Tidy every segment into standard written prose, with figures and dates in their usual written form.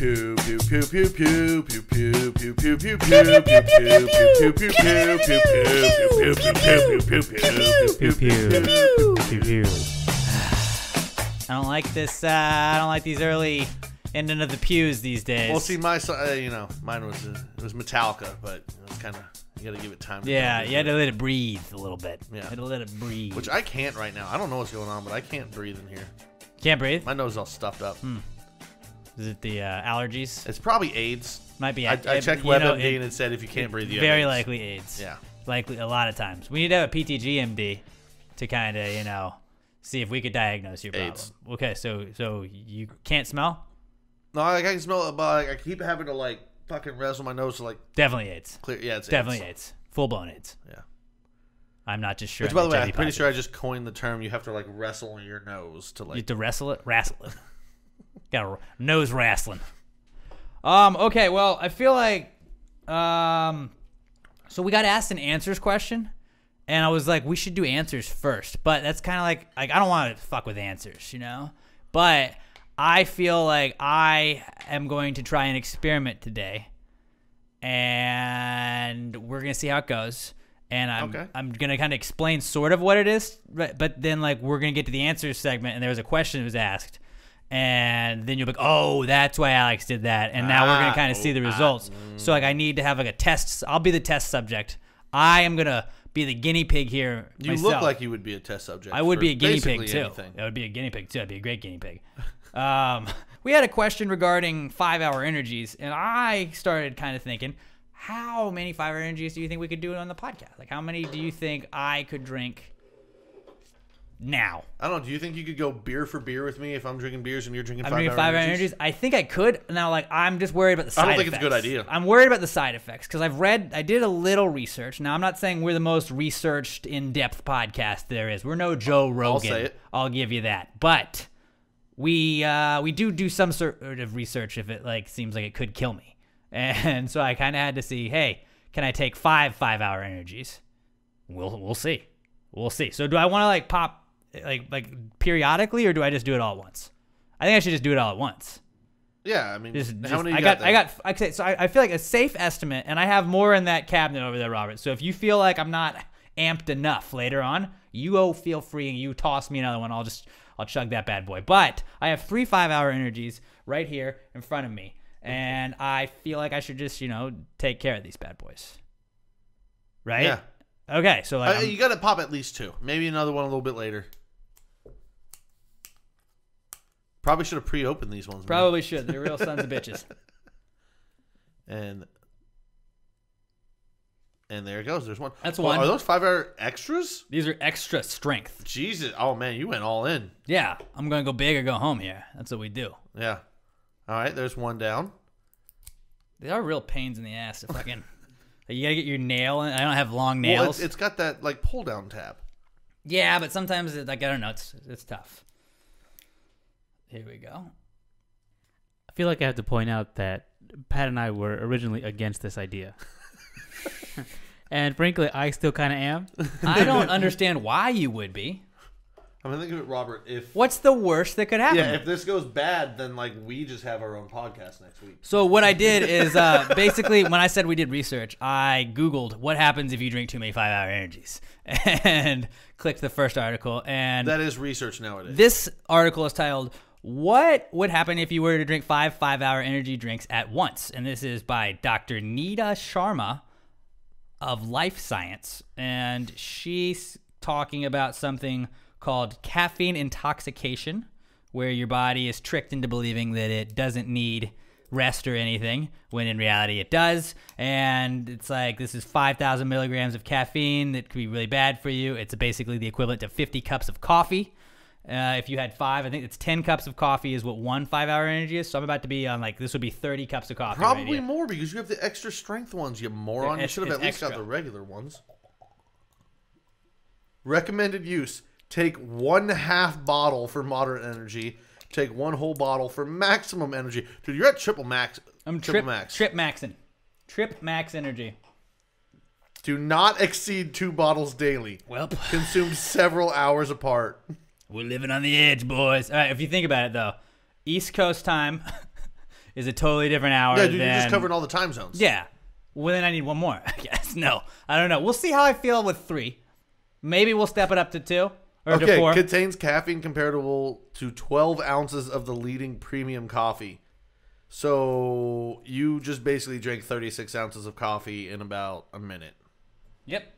pew pew pew pew pew pew pew pew pew pew pew pew pew pew pew pew pew pew pew. I don't like this. I don't like these early ending of the pews these days. Well, see, mine was it was Metallica, but it was kind of you got to give it time. Yeah, you had to let it breathe a little bit. Yeah, had to let it breathe. Which I can't right now. I don't know what's going on, but I can't breathe in here. Can't breathe. My nose is all stuffed up. Is it the allergies? It's probably AIDS. Might be. I checked WebMD and it said if you can't breathe, you have very AIDS. likely AIDS. Yeah, likely a lot of times. We need to have a PTG-MD to kind of see if we could diagnose your problem. AIDS. Okay, so you can't smell? No, I can smell it, but I keep having to fucking wrestle my nose to definitely AIDS. clear. Yeah, it's definitely AIDS. AIDS. Full blown AIDS. Yeah. I'm not just sure. Which, by the way, I'm pretty sure I just coined the term. You have to wrestle your nose to You have to wrestle it. Got a nose wrestling. Okay. Well, I feel like so we got asked an answers question, and I was like, we should do answers first. But that's kind of like I don't want to fuck with answers, But I feel like I am going to try an experiment today, and we're gonna see how it goes. And I'm gonna kind of explain sort of what it is, but then we're gonna get to the answers segment, and there was a question that was asked, and then you'll be like, oh, that's why Alex did that, and now we're gonna kind of see the results. So I need to have a test. I'll be the test subject. I am gonna be the guinea pig here. You myself. look like you would be a test subject. I would be a guinea pig too. Anything. I would be a guinea pig too. I'd be a great guinea pig. We had a question regarding 5-hour energies, and I started kind of thinking, how many 5-hour energies do you think we could do on the podcast? How many do you think I could drink now? I don't know. Do you think you could go beer for beer with me if I'm drinking beers and you're drinking 5-hour energies? 5-hour energies? I think I could. Now, I'm just worried about the side effects. I don't think it's a good idea. I'm worried about the side effects because I did a little research. Now, I'm not saying we're the most researched, in-depth podcast there is. We're no Joe Rogan. I'll say it. I'll give you that. But we do some sort of research if it seems like it could kill me. And so I kind of had to see, hey, can I take 5-hour energies? We'll see. We'll see. So do I want to pop periodically, or do I just do it all at once? I think I should just do it all at once. Yeah, I mean, how many I feel like a safe estimate, and I have more in that cabinet over there, Robert. So if you feel like I'm not amped enough later on, you feel free and you toss me another one. I'll chug that bad boy. But I have 3 5-hour energies right here in front of me. And I feel like I should just, take care of these bad boys. Right? Yeah. Okay, so you got to pop at least 2. Maybe another one a little bit later. Probably should have pre-opened these ones. Probably should. They're real sons of bitches. And there it goes. There's one. That's one. Are those 5-hour extras? These are extra strength. Jesus. Oh, man, you went all in. Yeah. I'm going to go big or go home here. That's what we do. Yeah. All right, there's one down. They are real pains in the ass to fucking... you got to get your nail in. I don't have long nails. Well, it's got that, pull-down tab. Yeah, but sometimes, I don't know, it's tough. Here we go. I feel like I have to point out that Pat and I were originally against this idea. And frankly, I still kind of am. I don't understand why you would be. I mean, think of it, Robert. What's the worst that could happen? Yeah, if this goes bad, then we just have our own podcast next week. So what I did is basically when I said we did research, I Googled what happens if you drink too many 5-hour energies and clicked the first article. And that is research nowadays. This article is titled, "What would happen if you were to drink 5 5-hour energy drinks at once?" And this is by Dr. Neeta Sharma of Life Science, and she's talking about something called caffeine intoxication, where your body is tricked into believing that it doesn't need rest or anything, when in reality it does. And it's this is 5,000 milligrams of caffeine that could be really bad for you. It's basically the equivalent to 50 cups of coffee. If you had 5, I think it's 10 cups of coffee is what 1 5-hour energy is. So I'm about to be on this would be 30 cups of coffee. Probably more because you have the extra strength ones, you moron. You should have at least got the regular ones. Recommended use: take 1/2 bottle for moderate energy. Take 1 whole bottle for maximum energy. Dude, you're at triple max. I'm triple max. Trip max energy. Do not exceed 2 bottles daily. Well, consumed several hours apart. We're living on the edge, boys. All right, if you think about it, though, East Coast time is a totally different hour. Yeah, dude, than, you're just covering all the time zones. Yeah. Well, then I need one more, I guess. No, I don't know. We'll see how I feel with 3. Maybe we'll step it up to 2 or to 4. Contains caffeine comparable to 12 ounces of the leading premium coffee. So you just basically drank 36 ounces of coffee in about a minute. Yep.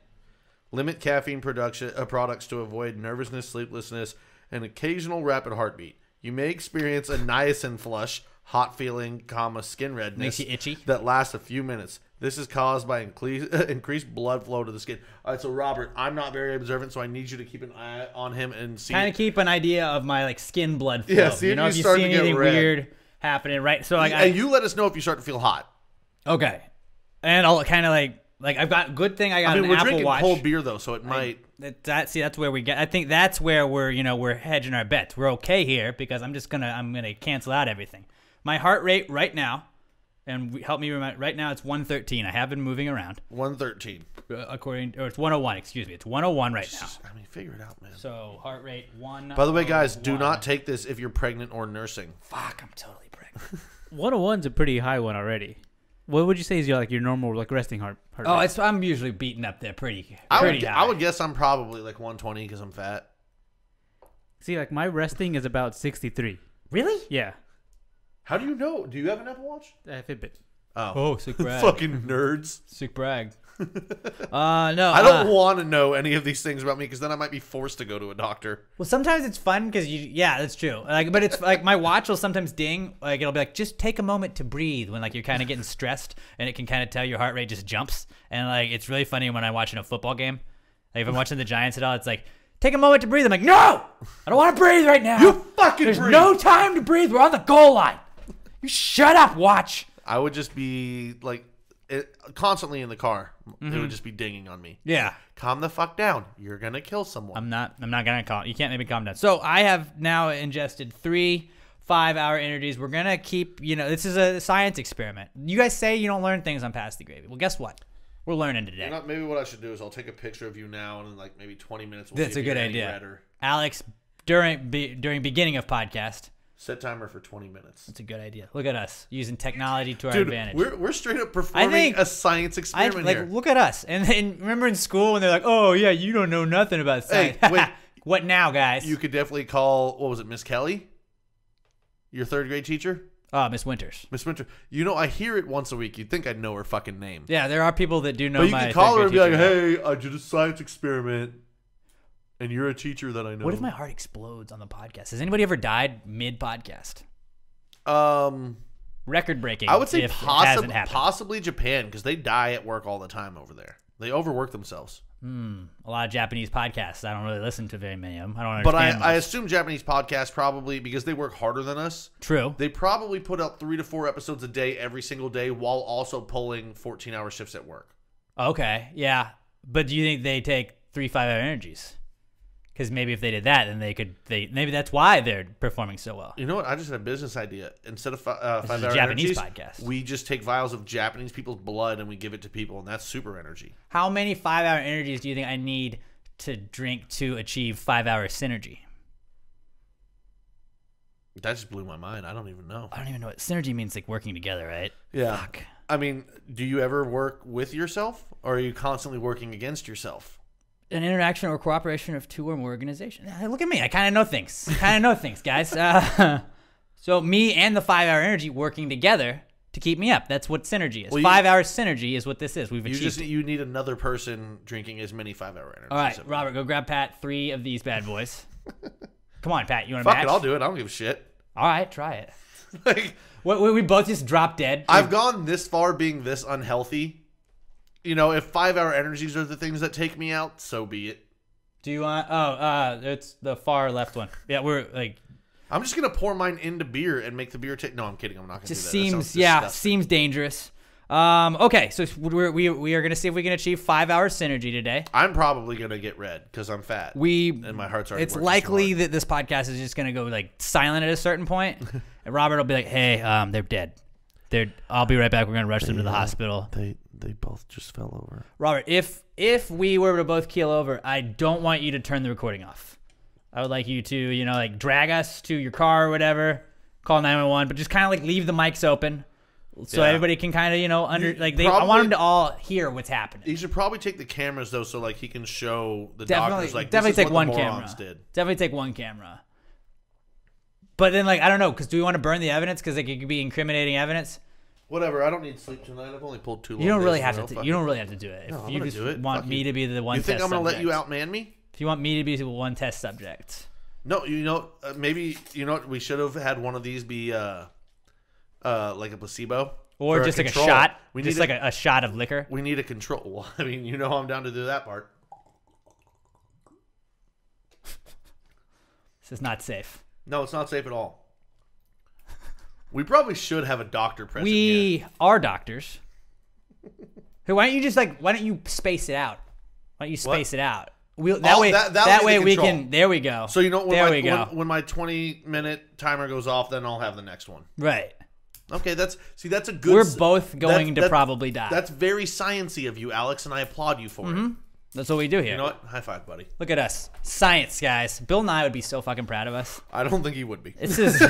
Limit caffeine production products to avoid nervousness, sleeplessness, and occasional rapid heartbeat. You may experience a niacin flush, hot feeling, skin redness Makes you itchy. that lasts a few minutes. This is caused by increased blood flow to the skin. All right, so Robert, I'm not very observant, so I need you to keep an eye on him and see. Kind of keep an idea of my like skin blood flow. Yeah, see you if know, you if you start see to get anything red. weird happening, right? So like, And you let us know if you start to feel hot. okay, and I'll kind of like I've got good thing I got I mean, an we're Apple drinking Watch. cold beer though, so it might. That's where we get. I think that's where we're hedging our bets. We're okay here because I'm gonna cancel out everything. My heart rate right now, and help me remind. Right now it's 113. I have been moving around. 113. It's 101. Excuse me. It's 101 right now. I mean, figure it out, man. So heart rate 1. By the way, guys, do not take this if you're pregnant or nursing. Fuck, I'm totally pregnant. 101's a pretty high one already. What would you say is your normal resting heart rate? Oh, I'm usually beaten up there pretty I high. would guess I'm probably like 120 because I'm fat. See, my resting is about 63. Really? Yeah, How do you know? Do you have an Apple Watch? Fitbit. Oh, sick brag. Fucking nerds. Sick brag. No, I don't want to know any of these things about me because then I might be forced to go to a doctor. Well, sometimes it's fun because yeah, that's true. But it's like my watch will sometimes ding. Like it'll be like, just take a moment to breathe when you're kind of getting stressed, and it can kind of tell your heart rate just jumps. And it's really funny when I'm watching a football game. Like if I'm watching the Giants at all, it's like, take a moment to breathe. I'm like, no, I don't want to breathe right now. You fucking There's breathe. no time to breathe. We're on the goal line. You shut up, watch. I would just be constantly in the car. It would just be dinging on me. Yeah. Calm the fuck down. You're gonna kill someone. I'm not gonna calm. You can't make me calm down. So I have now ingested 3 5-hour energies. We're gonna keep. This is a science experiment. You guys say you don't learn things on Pass the Gravy. Well, guess what? We're learning today. Maybe what I should do is I'll take a picture of you now, and in maybe 20 minutes. We'll That's see a if good you're any idea. redder. Alex, during beginning of podcast. Set timer for 20 minutes. That's a good idea. Look at us using technology to our Dude, advantage. we're straight up performing a science experiment here. Look at us. And remember in school when they're like, "Oh yeah, you don't know nothing about science." Hey, wait. What now, guys? You could definitely call, what was it, Miss Kelly? Your third grade teacher? Miss Winters. Miss Winter. I hear it once a week. You'd think I'd know her fucking name. Yeah, there are people that do know. But you my can call her and be like, third-grade hey, I did a science experiment, and you're a teacher that I know. What if my heart explodes on the podcast? Has anybody ever died mid-podcast? Record breaking. I would say if it hasn't happened. possibly Japan, because they die at work all the time over there. They overwork themselves. A lot of Japanese podcasts. I don't really listen to very many of them. I don't But understand I most. assume Japanese podcasts probably, because they work harder than us, True. they probably put out 3 to 4 episodes a day every single day while also pulling 14-hour shifts at work. Okay, yeah. But do you think they take 3 5-hour energies? Because maybe if they did that, then maybe that's why they're performing so well. You know what? I just had a business idea. Instead of This is 5-hour a Japanese energies, podcast. we just take vials of Japanese people's blood and we give it to people, and that's super energy. How many 5-hour energies do you think I need to drink to achieve 5-hour synergy? That just blew my mind. I don't even know. I don't even know what synergy means. Like working together, right? Yeah. Fuck. I mean, do you ever work with yourself, or are you constantly working against yourself? An interaction or cooperation of 2 or more organizations. Look at me. I kind of know things. Guys. So me and the 5-hour energy working together to keep me up. That's what synergy is. Well, 5-hour synergy is what this is. We've achieved. You need another person drinking as many 5-hour energies. All right, as Robert, go grab Pat 3 of these bad boys. Come on, Pat. You want to Fuck match? it, I'll do it. I don't give a shit. All right, try it. Like, We both just drop dead. I've gone this far being this unhealthy. If 5-hour energies are the things that take me out, so be it. Do you want? It's the far left one. Yeah, we're like. I'm just gonna pour mine into beer and make the beer take. No, I'm kidding. I'm not gonna Just do that. seems That sounds disgusting. seems dangerous. Okay, so we are gonna see if we can achieve 5-hour synergy today. I'm probably gonna get red because I'm fat. And my heart's already. It's working too likely hard. that this podcast is just gonna go silent at a certain point, and Robert will be like, "Hey, they're dead. I'll be right back. We're gonna rush them to the hospital." They both just fell over. Robert, if we were to both keel over, I don't want you to turn the recording off. I would like you to, drag us to your car or whatever, call 911, but just kind of like leave the mics open so Yeah. everybody can kind of, you know, I probably- want them to all hear what's happening. He should probably take the cameras though, so like he can show the Definitely, doctors like definitely this is take what one the camera. morons did. Definitely take one camera. But then, like, I don't know, because do we want to burn the evidence? Because like, it could be incriminating evidence. Whatever. I don't need sleep tonight. I've only pulled 2 long You don't days really in a have row. to. Fuck You it. don't really have to do it. No, If I'm you gonna just do it. want Fuck me you. to be the one You think test I'm gonna let you subject. outman me? If you want me to be the one test subject. No, you know, maybe you know what? We should have had one of these be like a placebo Or for just like control. a shot. We Just need like a shot of liquor. we need a control. Well, I mean, you know, I'm down to do that part. This is not safe. No, it's not safe at all. We probably should have a doctor present. We here. are doctors. Hey, why don't you just why don't you space it out? Why don't you space it out? That Oh, way, that that would be way the we control. can. There we go. So you know, there we go. when my 20-minute timer goes off, then I'll have the next one. Right. Okay, that's a good. We're both going to that- probably die. That's very sciencey of you, Alex, and I applaud you for it. That's what we do here. You know what? High five, buddy. Look at us, science guys. Bill Nye would be so fucking proud of us. I don't think he would be. This is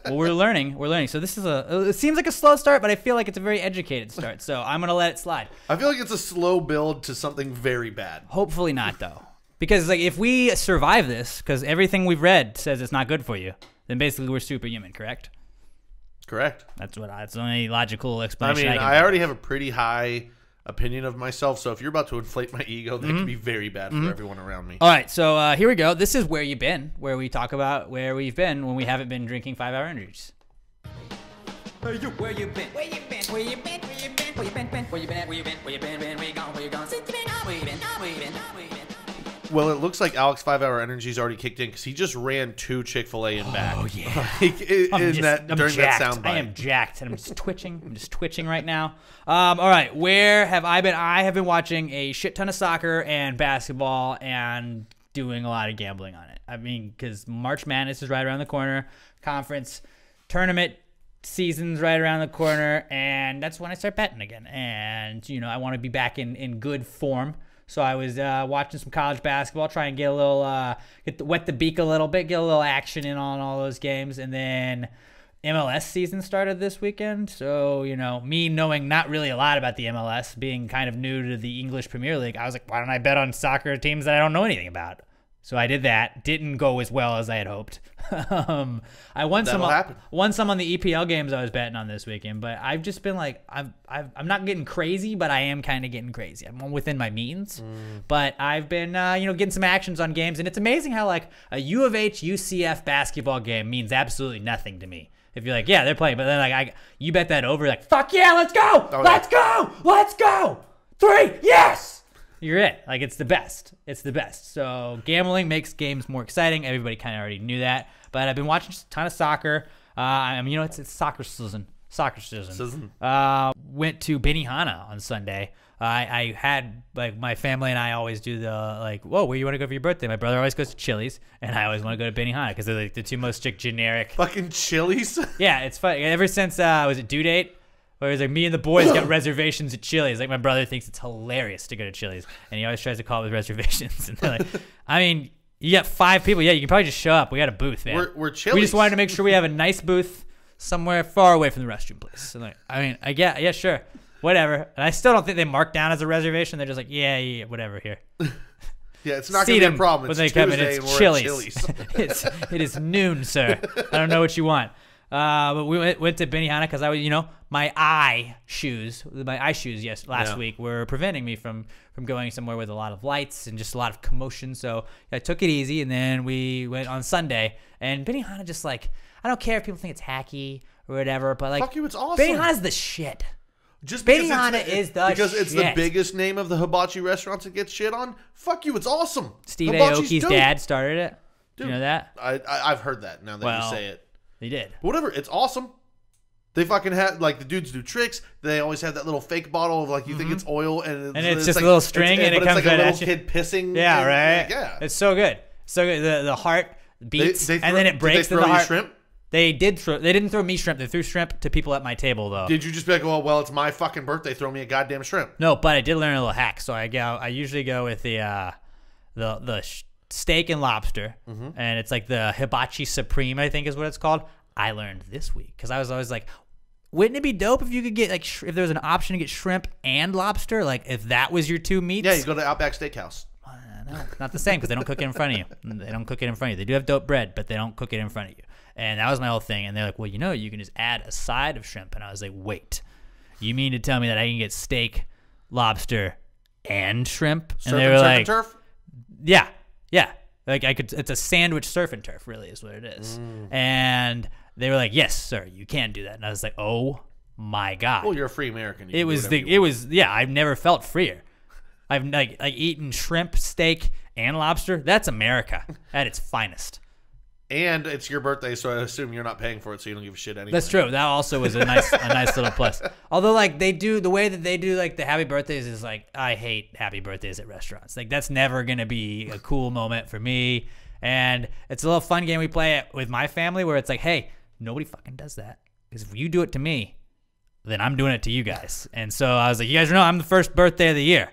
well, we're learning. We're learning. So this is it seems like a slow start, but I feel like it's a very educated start. So I'm gonna let it slide. I feel like it's a slow build to something very bad. Hopefully not though, because like if we survive this, because everything we've read says it's not good for you, then basically we're superhuman, correct? Correct. That's the only logical I explanation. mean, can I think already have a pretty high opinion of myself, so if you're about to inflate my ego, that Mm-hmm. could be very bad for everyone around me. All right, so here we go. This is Where You Been, where we talk about where we've been when we haven't been drinking 5-hour energies. Where you been? Where you been? Where you been? Where you been? Where you been? Where you been? Where you been? Where you been? Where you been? Where you gone? Where you gone? Since you been? Where you been? Where you been? Where you been? Well, it looks like Alex 5-hour energy's already kicked in because he just ran 2 Chick-fil-A and back. Oh, yeah. During that soundbite. I am jacked, and I'm just twitching. I'm just twitching right now. All right, where have I been? I have been watching a shit ton of soccer and basketball and doing a lot of gambling on it. I mean, because March Madness is right around the corner, conference tournament season's right around the corner, and that's when I start betting again. And, you know, I want to be back in good form. So I was watching some college basketball, trying to get a little, wet the beak a little bit, get a little action in on all those games. And then MLS season started this weekend. So, you know, me knowing not really a lot about the MLS, being kind of new to the English Premier League, I was like, why don't I bet on soccer teams that I don't know anything about? So I did that. Didn't go as well as I had hoped. I won some on the EPL games I was betting on this weekend, but I've just been like, I'm not getting crazy, but I am kind of getting crazy. I'm within my means, but I've been getting some actions on games, and it's amazing how like a U of H UCF basketball game means absolutely nothing to me. If you're like, yeah, they're playing, but then like you bet that over, like, fuck yeah, let's go, let's go, 3, yes. You're it. Like, it's the best. It's the best. So gambling makes games more exciting. Everybody kind of already knew that. But I've been watching a ton of soccer. I mean, it's soccer season. Went to Benihana on Sunday. I had, like, my family and I always do the, like, whoa, where you want to go for your birthday? My brother always goes to Chili's, and I always want to go to Benihana because they're, like, the two most generic. Fucking Chili's? Yeah, it's funny. Ever since, was it Due Date? Where it's like me and the boys got reservations at Chili's. Like my brother thinks it's hilarious to go to Chili's, and he always tries to call with reservations. And they're like, I mean, you got 5 people. Yeah, you can probably just show up. We got a booth, man. We're Chili's. We just wanted to make sure we have a nice booth somewhere far away from the restroom place. So like, I mean, yeah, sure, whatever. And I still don't think they mark down as a reservation. They're just like, yeah, whatever here. Yeah, it's not See going to be them a problem. when It's they come in. Tuesday It's and we're Chili's. at Chili's. It is noon, sir. I don't know what you want. But we went to Benihana because I was, my eye shoes last week were preventing me from going somewhere with a lot of lights and just a lot of commotion. So I took it easy, and then we went on Sunday. And Benihana just like, I don't care if people think it's hacky or whatever, but like, Fuck you, it's awesome. Benihana's the shit. Just because Benihana is the because it's the shit. biggest name of the hibachi restaurants that gets shit on. Fuck you, it's awesome. Steve Hibachi's Aoki's dope. dad started it. Do you Dude, know that? I've heard that now that Well, you say it. They did. Whatever, it's awesome. They fucking have, like, the dudes do tricks. They always have that little fake bottle of, like, you think it's oil. And it's just like, a little string, and it comes like right a little at you. kid pissing. Yeah, and, right. like, yeah. It's so good. So good. The heart beats, and then it breaks Did they in throw the you heart. shrimp? They didn't throw me shrimp. They threw shrimp to people at my table, though. Did you just be like, oh, well, it's my fucking birthday. Throw me a goddamn shrimp. No, but I did learn a little hack. So I usually go with the steak and lobster, and it's like the hibachi supreme, I think is what it's called. I learned this week, because I was always like, wouldn't it be dope if you could get like if there was an option to get shrimp and lobster, like if that was your two meats? Yeah, you go to Outback Steakhouse. No, not the same, because they don't cook it in front of you. They don't cook it in front of you. They do have dope bread, but they don't cook it in front of you. And that was my whole thing. And they're like, well, you can just add a side of shrimp. And I was like, wait, you mean to tell me that I can get steak, lobster, and shrimp? Surf and they were surf like, and turf? yeah. Like I could. It's a sandwich surf and turf, really, is what it is. And they were like, yes, sir, you can do that. And I was like, oh my god. Well, you're a free American. It was I've never felt freer. I've like eaten shrimp, steak, and lobster. That's America at its finest. And it's your birthday, so I assume you're not paying for it, so you don't give a shit anyway. That's true. That also was a nice little plus. Although, like, the way that they do like the happy birthdays is like, I hate happy birthdays at restaurants. Like, that's never gonna be a cool moment for me. And it's a little fun game we play with my family where it's like, hey, nobody fucking does that, because if you do it to me, then I'm doing it to you guys. And so I was like, you guys know I'm the first birthday of the year.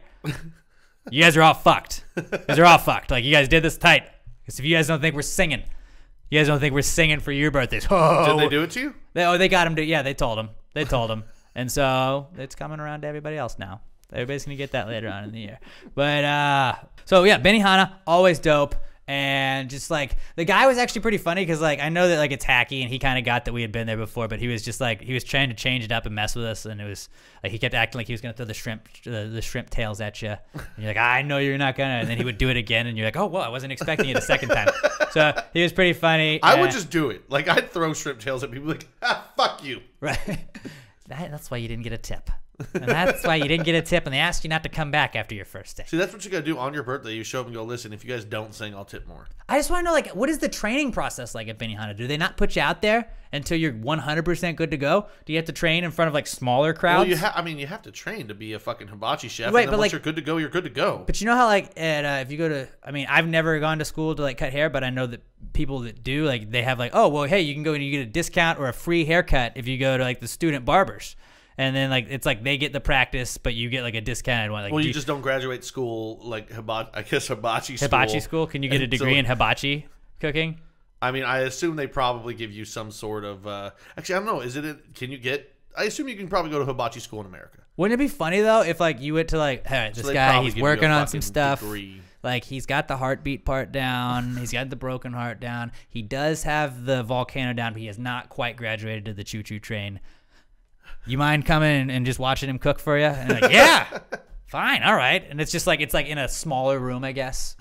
You guys are all fucked. Like, you guys did this tight. Because if you guys don't think we're singing, you guys don't think we're singing for your birthdays. Oh. Did they do it to you? They got him to, yeah, they told him. And so it's coming around to everybody else now. Everybody's going to get that later on in the year. But, so yeah, Benihana, always dope. And just like, the guy was actually pretty funny, because like, I know that like it's hacky and he kind of got that we had been there before, but he was just like, he was trying to change it up and mess with us. And it was like, he kept acting like he was going to throw the shrimp tails at you. And you're like, I know you're not going to. And then he would do it again. And you're like, oh, well, I wasn't expecting it a second time. So he was pretty funny. I would just do it. Like, I'd throw shrimp tails at people like, fuck you. Right. That's why you didn't get a tip. And that's why you didn't get a tip, and they asked you not to come back after your first day. See, that's what you got to do on your birthday. You show up and go, listen, if you guys don't sing, I'll tip more. I just want to know, like, what is the training process like at Benihana? Do they not put you out there until you're 100% good to go? Do you have to train in front of, like, smaller crowds? Well, you have to train to be a fucking hibachi chef. Right, and then but once like, you're good to go, you're good to go. But you know how, like, if you go to, I mean, I've never gone to school to, like, cut hair, but I know that people that do, like, they have, like, oh, well, hey, you can go and you get a discount or a free haircut if you go to, like, the student barbers. And then, like, it's like they get the practice, but you get, like, a discounted one. Like, well, you just don't graduate school, like, hibachi school. Hibachi school? Can you get a degree in hibachi cooking? I mean, I assume they probably give you some sort of... actually, I don't know. Can you get... I assume you can probably go to hibachi school in America. Wouldn't it be funny, though, if, like, you went to, like, hey, this guy, he's working on some stuff. Degree. Like, he's got the heartbeat part down. He's got the broken heart down. He does have the volcano down, but he has not quite graduated to the choo-choo train. You mind coming and just watching him cook for you? And like, yeah, fine, all right. And it's just like, it's like in a smaller room, I guess.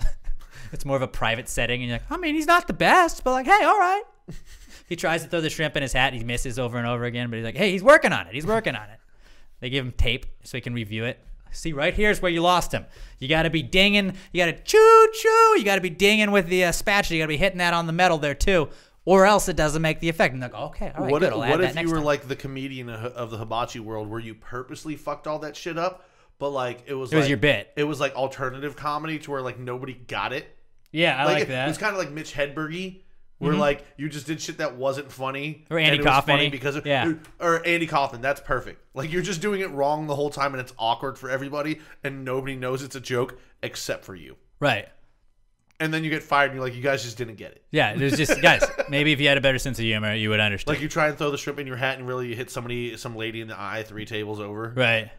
It's more of a private setting. And you're like, I mean, he's not the best, but like, hey, all right. He tries to throw the shrimp in his hat. He misses over and over again, but he's like, hey, he's working on it. They give him tape so he can review it. See, right here's where you lost him. You got to be dinging. You got to choo-choo. You got to be dinging with the spatula. You got to be hitting that on the metal there, too. Or else it doesn't make the effect. And they're like, okay, all right, what good. I'll add that if next you were time. like the comedian of the hibachi world, where you purposely fucked all that shit up, but like it was your bit. It was like alternative comedy to where like nobody got it. Yeah, I like that. It was kind of like Mitch Hedberg, where like you just did shit that wasn't funny. Or Andy Kaufman. Or Andy Kaufman. That's perfect. Like you're just doing it wrong the whole time, and it's awkward for everybody, and nobody knows it's a joke except for you. Right. And then you get fired, and you're like, you guys just didn't get it. Yeah, it was just, guys, maybe if you had a better sense of humor, you would understand. Like you try and throw the shrimp in your hat, and really you hit some lady in the eye 3 tables over. Right.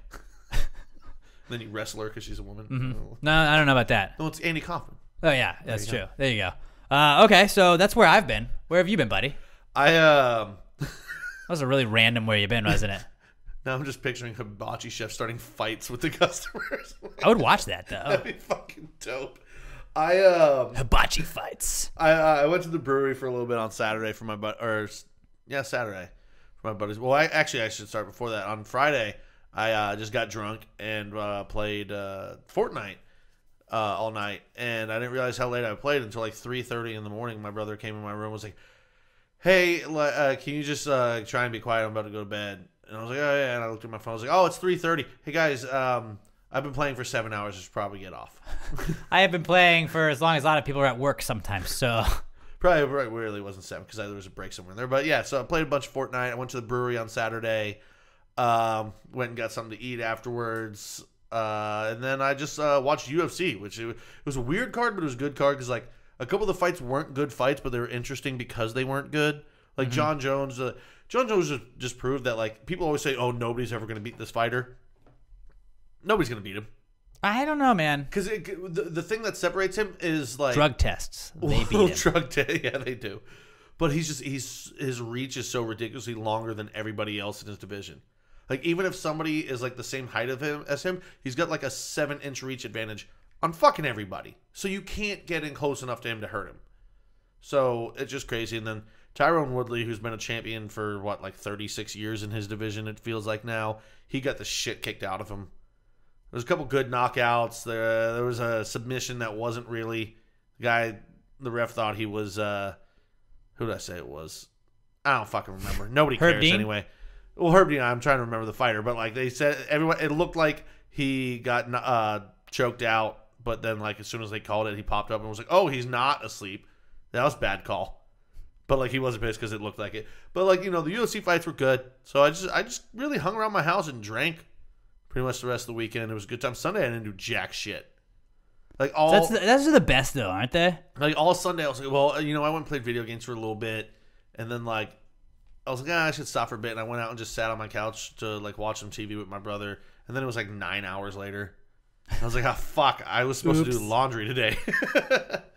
Then you wrestle her because she's a woman. Mm-hmm. No, I don't know about that. No, it's Andy Kaufman. Oh, yeah, that's true. There you go. Okay, so that's where I've been. Where have you been, buddy? That was a really random where you been, wasn't it? Now I'm just picturing hibachi chefs starting fights with the customers. I would watch that, though. That'd be fucking dope. Hibachi fights. I went to the brewery for a little bit on Saturday for my Saturday for my buddies. Well, I should start before that. On Friday, I just got drunk and played Fortnite all night, and I didn't realize how late I played until like 3:30 in the morning. My brother came in my room and was like, "Hey, can you just try and be quiet? I'm about to go to bed." And I was like, "Oh yeah." And I looked at my phone. I was like, "Oh, it's 3:30. Hey guys, I've been playing for 7 hours. I should probably get off." I have been playing for as long as a lot of people are at work sometimes, so... Probably really wasn't 7 because there was a break somewhere in there. But yeah, so I played a bunch of Fortnite. I went to the brewery on Saturday. Went and got something to eat afterwards. And then I just watched UFC, which it was a weird card, but it was a good card because like a couple of the fights weren't good fights, but they were interesting because they weren't good. Like John Jones. John Jones just proved that, like, people always say, oh, nobody's ever going to beat this fighter. Nobody's going to beat him. I don't know, man. Because the thing that separates him is, like... Drug tests. They beat him. Yeah, they do. But his reach is so ridiculously longer than everybody else in his division. Like, even if somebody is, like, the same height as him, he's got, like, a 7-inch reach advantage on fucking everybody. So you can't get in close enough to him to hurt him. So it's just crazy. And then Tyrone Woodley, who's been a champion for, 36 years in his division, it feels like now, he got the shit kicked out of him. There's a couple good knockouts. There was a submission that wasn't really... The ref thought he was... who did I say it was? I don't fucking remember. Nobody Herb cares Dean? anyway. Well, Herb Dean, I'm trying to remember the fighter, but like they said, everyone, it looked like he got choked out, but then like as soon as they called it, he popped up and was like, "Oh, he's not asleep." That was a bad call. But like he wasn't pissed because it looked like it. But like the UFC fights were good, so I just really hung around my house and drank pretty much the rest of the weekend. It was a good time. Sunday I didn't do jack shit. Like all Those are the best though, aren't they? like all Sunday I was like, well, I went and played video games for a little bit, and then like I was like, I should stop for a bit, and I went out and just sat on my couch to like watch some TV with my brother, and then it was like 9 hours later. I was like, oh fuck, I was supposed to do laundry today.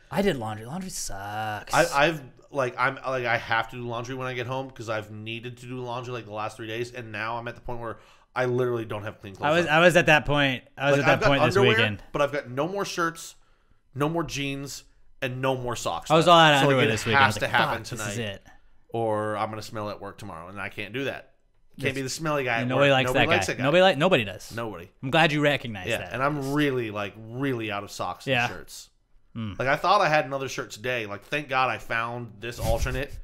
I did laundry. Laundry sucks. I have to do laundry when I get home because I've needed to do laundry like the last 3 days, and now I'm at the point where I literally don't have clean clothes. I was at that point. I was Like, at I've that got point this underwear, weekend. but I've got no more shirts, no more jeans, and no more socks. I was all out of So, like, underwear it this weekend. I has was to like, happen fuck, tonight, this is it. or I'm gonna smell at work tomorrow, and I can't do that. Can't be the smelly guy. At Nobody work. likes Nobody that likes guy. Nobody does. Nobody. I'm glad you recognize Yeah, that. and I'm really out of socks and Yeah. shirts. Like I thought I had another shirt today. Like thank God I found this alternate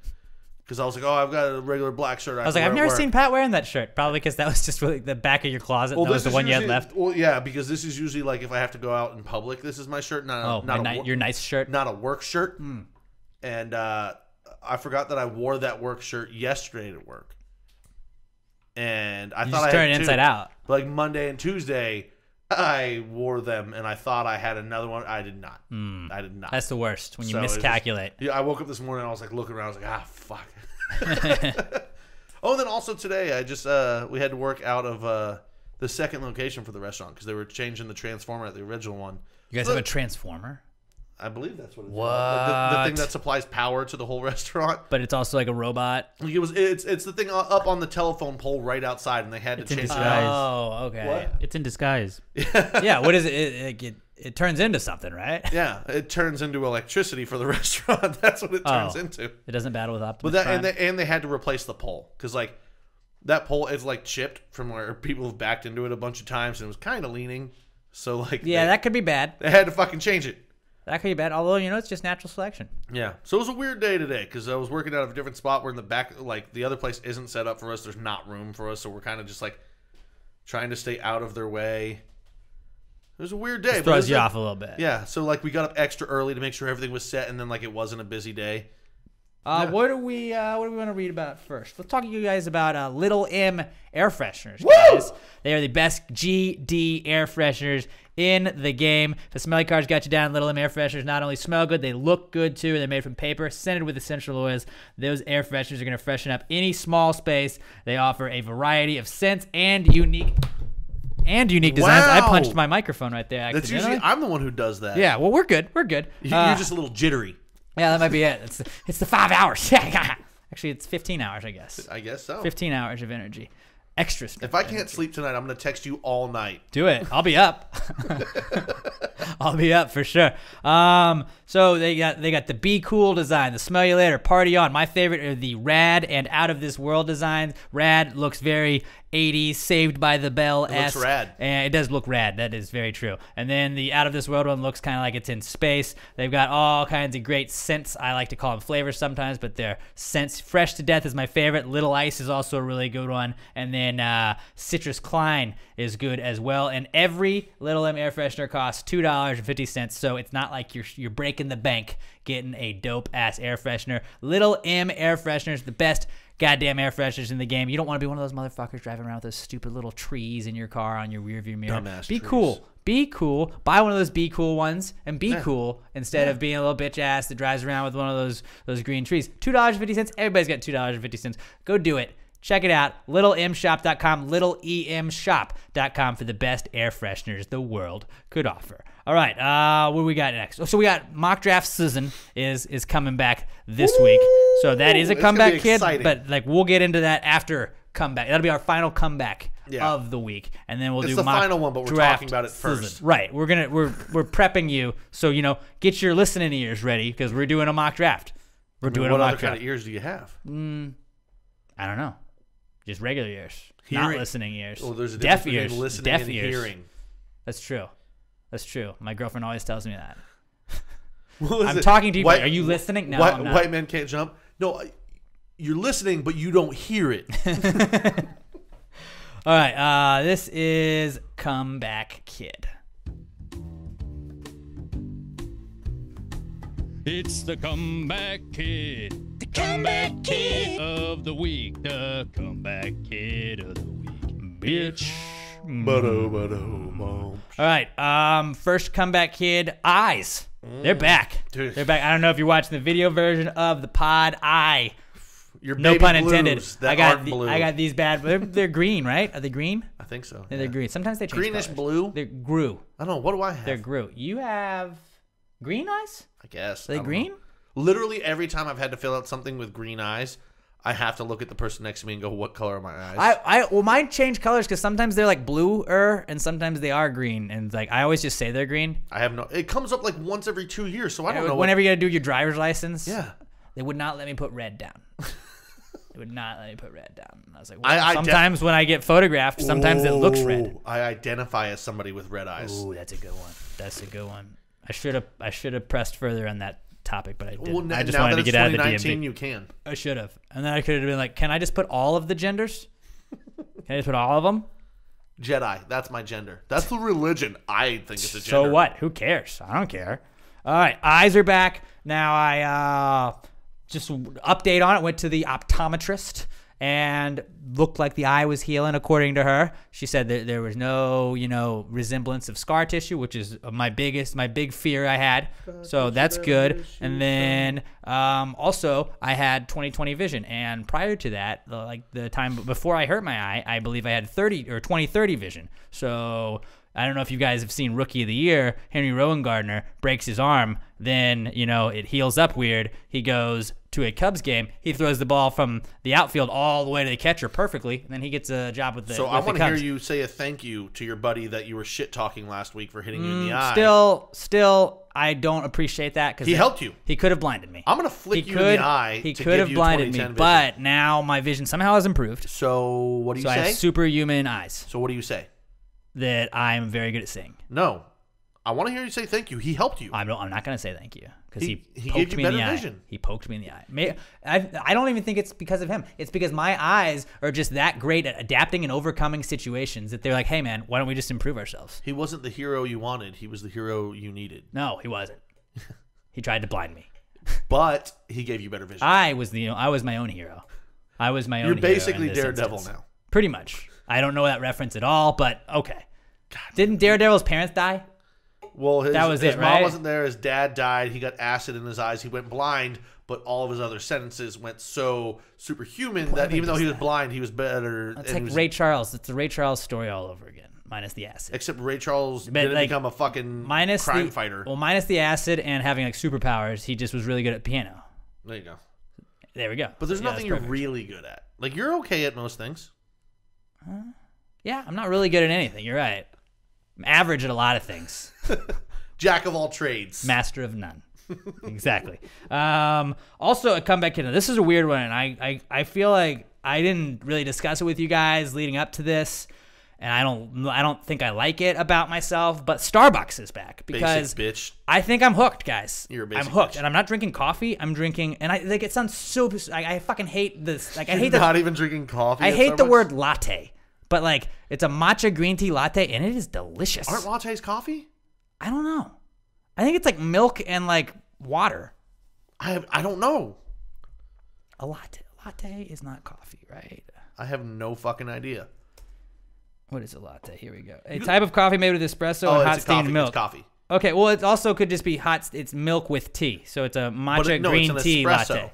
because I was like, oh, I've got a regular black shirt. I was like, I've never seen Pat wearing that shirt. Probably because that was just really the back of your closet. That was the one you had left. Well, yeah, because this is usually like if I have to go out in public, this is my shirt. Not your nice shirt. not a work shirt. And I forgot that I wore that work shirt yesterday to work. And I You thought just I turned had it inside out. But like Monday and Tuesday, I wore them, and I thought I had another one. I did not. I did not. That's the worst when you So it was miscalculate. Yeah, I woke up this morning and I was like looking around. I was like, fuck. Oh, and then also today, I just we had to work out of the second location for the restaurant because they were changing the transformer at the original one. You guys have a transformer, I believe that's what it's What? called. The thing that supplies power to the whole restaurant. but it's also like a robot. Like it's the thing up on the telephone pole right outside, and they had to It's in change it. disguise. Oh, okay. What? It's in disguise. Yeah. What is it? It turns into something, right? Yeah, it turns into electricity for the restaurant. That's what it turns into. It doesn't battle with Optimus But that Prime. and they had to replace the pole because like that pole is like chipped from where people have backed into it a bunch of times, and it was kind of leaning. So like that could be bad. they had to fucking change it. That could be bad. Although it's just natural selection. Yeah. So it was a weird day today because I was working out of a different spot where in the back, like the other place isn't set up for us. There's not room for us, so we're kind of just like trying to stay out of their way. It was a weird day. Just but it throws was you like- off a little bit. Yeah. So like we got up extra early to make sure everything was set, and then like it wasn't a busy day. What do we want to read about first? Let's talk to you guys about Little M air fresheners. Guys. They are the best GD air fresheners in the game. If the smelly cars got you down, Little M air fresheners not only smell good, they look good too. They're made from paper, scented with essential oils. Those air fresheners are going to freshen up any small space. They offer a variety of scents and unique designs. I Wow. punched my microphone right there. That's Accidentally. usually I'm the one who does that. Yeah. Well, we're good. We're good. You're just a little jittery. Yeah, that might be it. It's the 5 hours. Actually, it's 15 hours, I guess. I guess so. 15 hours of energy. Extra. If I can't sleep tonight, I'm going to text you all night. Do it. I'll be up. I'll be up for sure. So they got the Be Cool design, the Smell You Later, Party On. My favorite are the Rad and Out of This World designs. Rad looks very 80s, Saved by the Bell. It looks rad. And it does look rad. That is very true. And then the Out of This World one looks kind of like it's in space. They've got all kinds of great scents. I like to call them flavors sometimes, but they're scents. Fresh to Death is my favorite. Little Ice is also a really good one. And then Citrus Klein is good as well. And every Little M air freshener costs $2.50, so it's not like you're breaking breaking the bank, getting a dope ass air freshener. Little M air fresheners, the best goddamn air fresheners in the game. You don't want to be one of those motherfuckers driving around with those stupid little trees in your car on your rearview mirror. Dumbass Be trees. cool. Be cool. Buy one of those Be Cool ones and be cool instead of being a little bitch ass that drives around with one of those green trees. $2.50. Everybody's got $2.50. Go do it. Check it out. LittleMShop.com. LittleEMShop.com for the best air fresheners the world could offer. All right. What do we got next? So we got mock draft season is coming back this week. So that is a It's gonna comeback, be kid. exciting. But like we'll get into that after comeback. That'll be our final comeback Yeah. of the week, and then we'll It's do the mock final one, but we're draft talking about it season. first. Right. We're prepping you, so get your listening ears ready because we're doing a mock draft. We're doing a What mock other kind draft. of ears do you have? I don't know, just regular ears, not Hearing. listening ears. Oh, there's a deaf difference ears, between listening deaf and ears. hearing. That's true. That's true. My girlfriend always tells me that. What was I'm it? talking to you. White- Are you listening? No, white, I'm not. white men can't jump. No, you're listening, but you don't hear it. All right. This is Comeback Kid. It's the comeback kid. The comeback kid of the week. The comeback kid of the week. Bitch. Ba-do-ba-do-bum. All right. First comeback kid, Eyes. They're back. Dude. They're back. I don't know if you're watching the video version of the pod. Your No baby pun blues intended. that aren't blue. I got these bad. They're green, right? Are they green? I think so. They're green. Sometimes they change Greenish colors. blue. They're Gru. I don't know. What do I have? They're Gru. You have green eyes? I guess. Are they I don't green? know. Literally every time I've had to fill out something with green eyes, I have to look at the person next to me and go, "What color are my eyes?" Well, mine change colors because sometimes they're like bluer and sometimes they are green, and like I always just say they're green. I have no. It comes up like once every 2 years, so I don't know. Whenever you gotta do your driver's license, Yeah. they would not let me put red down. They would not let me put red down. I was like, I sometimes when I get photographed, sometimes it looks red. Ooh, I identify as somebody with red eyes. Ooh, that's a good one. That's a good one. I should have pressed further on that topic, but I didn't. Well, I just now wanted that to it's get out of the 2019, DMV. you can. I should have, and then I could have been like, "Can I just put all of the genders? Can I just put all of them?" Jedi. That's my gender. That's the religion. I think it's a gender. So what? Who cares? I don't care. All right, eyes are back. Now I just update on it. Went to the optometrist and looked like the eye was healing according to her. She said that there was no, resemblance of scar tissue, which is my big fear I had. So that's good. And then also I had 20/20 vision, and prior to that, like the time before I hurt my eye, I believe I had 20/30 vision. So I don't know if you guys have seen Rookie of the Year. Henry Rowan-Gardner breaks his arm. Then, it heals up weird. He goes to a Cubs game. He throws the ball from the outfield all the way to the catcher perfectly. And then he gets a job with the So with I the want to hear Cubs. you say a thank you to your buddy that you were shit talking last week for hitting you in the eye. Still, I don't appreciate that because He helped you. He could have blinded me. I'm gonna flick He you in the eye. He to could give have you blinded me, 20/10 vision. but now my vision somehow has improved. So what do you So I say? have superhuman eyes So what do you say? that I'm very good at seeing. No, I want to hear you say thank you. He helped you. I'm not going to say thank you because He he gave poked you me in the better eye. vision. He poked me in the eye. I don't even think it's because of him. It's because my eyes are just that great at adapting and overcoming situations that they're like, hey, man, why don't we just improve ourselves? He wasn't the hero you wanted. He was the hero you needed. No, he wasn't. He tried to blind me. But he gave you better vision. I was my own hero. I was my own You're hero in basically this Daredevil instance. now. Pretty much. I don't know that reference at all, but okay. Didn't Daredevil's parents die? Well, That was his it, mom right? wasn't there. His dad died. He got acid in his eyes. He went blind, but all of his other sentences went so superhuman that even though he was blind, he was better. It's and like he was- Ray Charles. It's a Ray Charles story all over again, minus the acid. Except Ray Charles But, didn't like, become a fucking Minus crime the fighter. Well, minus the acid and having like superpowers, he just was really good at piano. There you go. There we go. But there's Yeah, nothing that's you're perfect. really good at. Like, you're okay at most things. Yeah, I'm not really good at anything. You're right. I'm average at a lot of things. Jack of all trades. Master of none. Exactly. Also, a comeback kid. This is a weird one, and I feel like I didn't really discuss it with you guys leading up to this, and I don't think I like it about myself. But Starbucks is back because Basic bitch. I think I'm hooked, guys. You're a I'm basic hooked, bitch. and I'm not drinking coffee. I'm drinking, and it sounds so. I fucking hate this. Like I hate You're the not even drinking coffee. I at hate the Starbucks? word latte, but like it's a matcha green tea latte, and it is delicious. Aren't lattes coffee? I don't know. I think it's like milk and like water. I don't know. A latte. Latte is not coffee, right? I have no fucking idea. What is a latte? Here we go. A type of coffee made with espresso and hot it's steamed coffee. milk. It's coffee. Okay, well, it also could just be hot. It's milk with tea, so it's a matcha green it's an tea espresso. latte.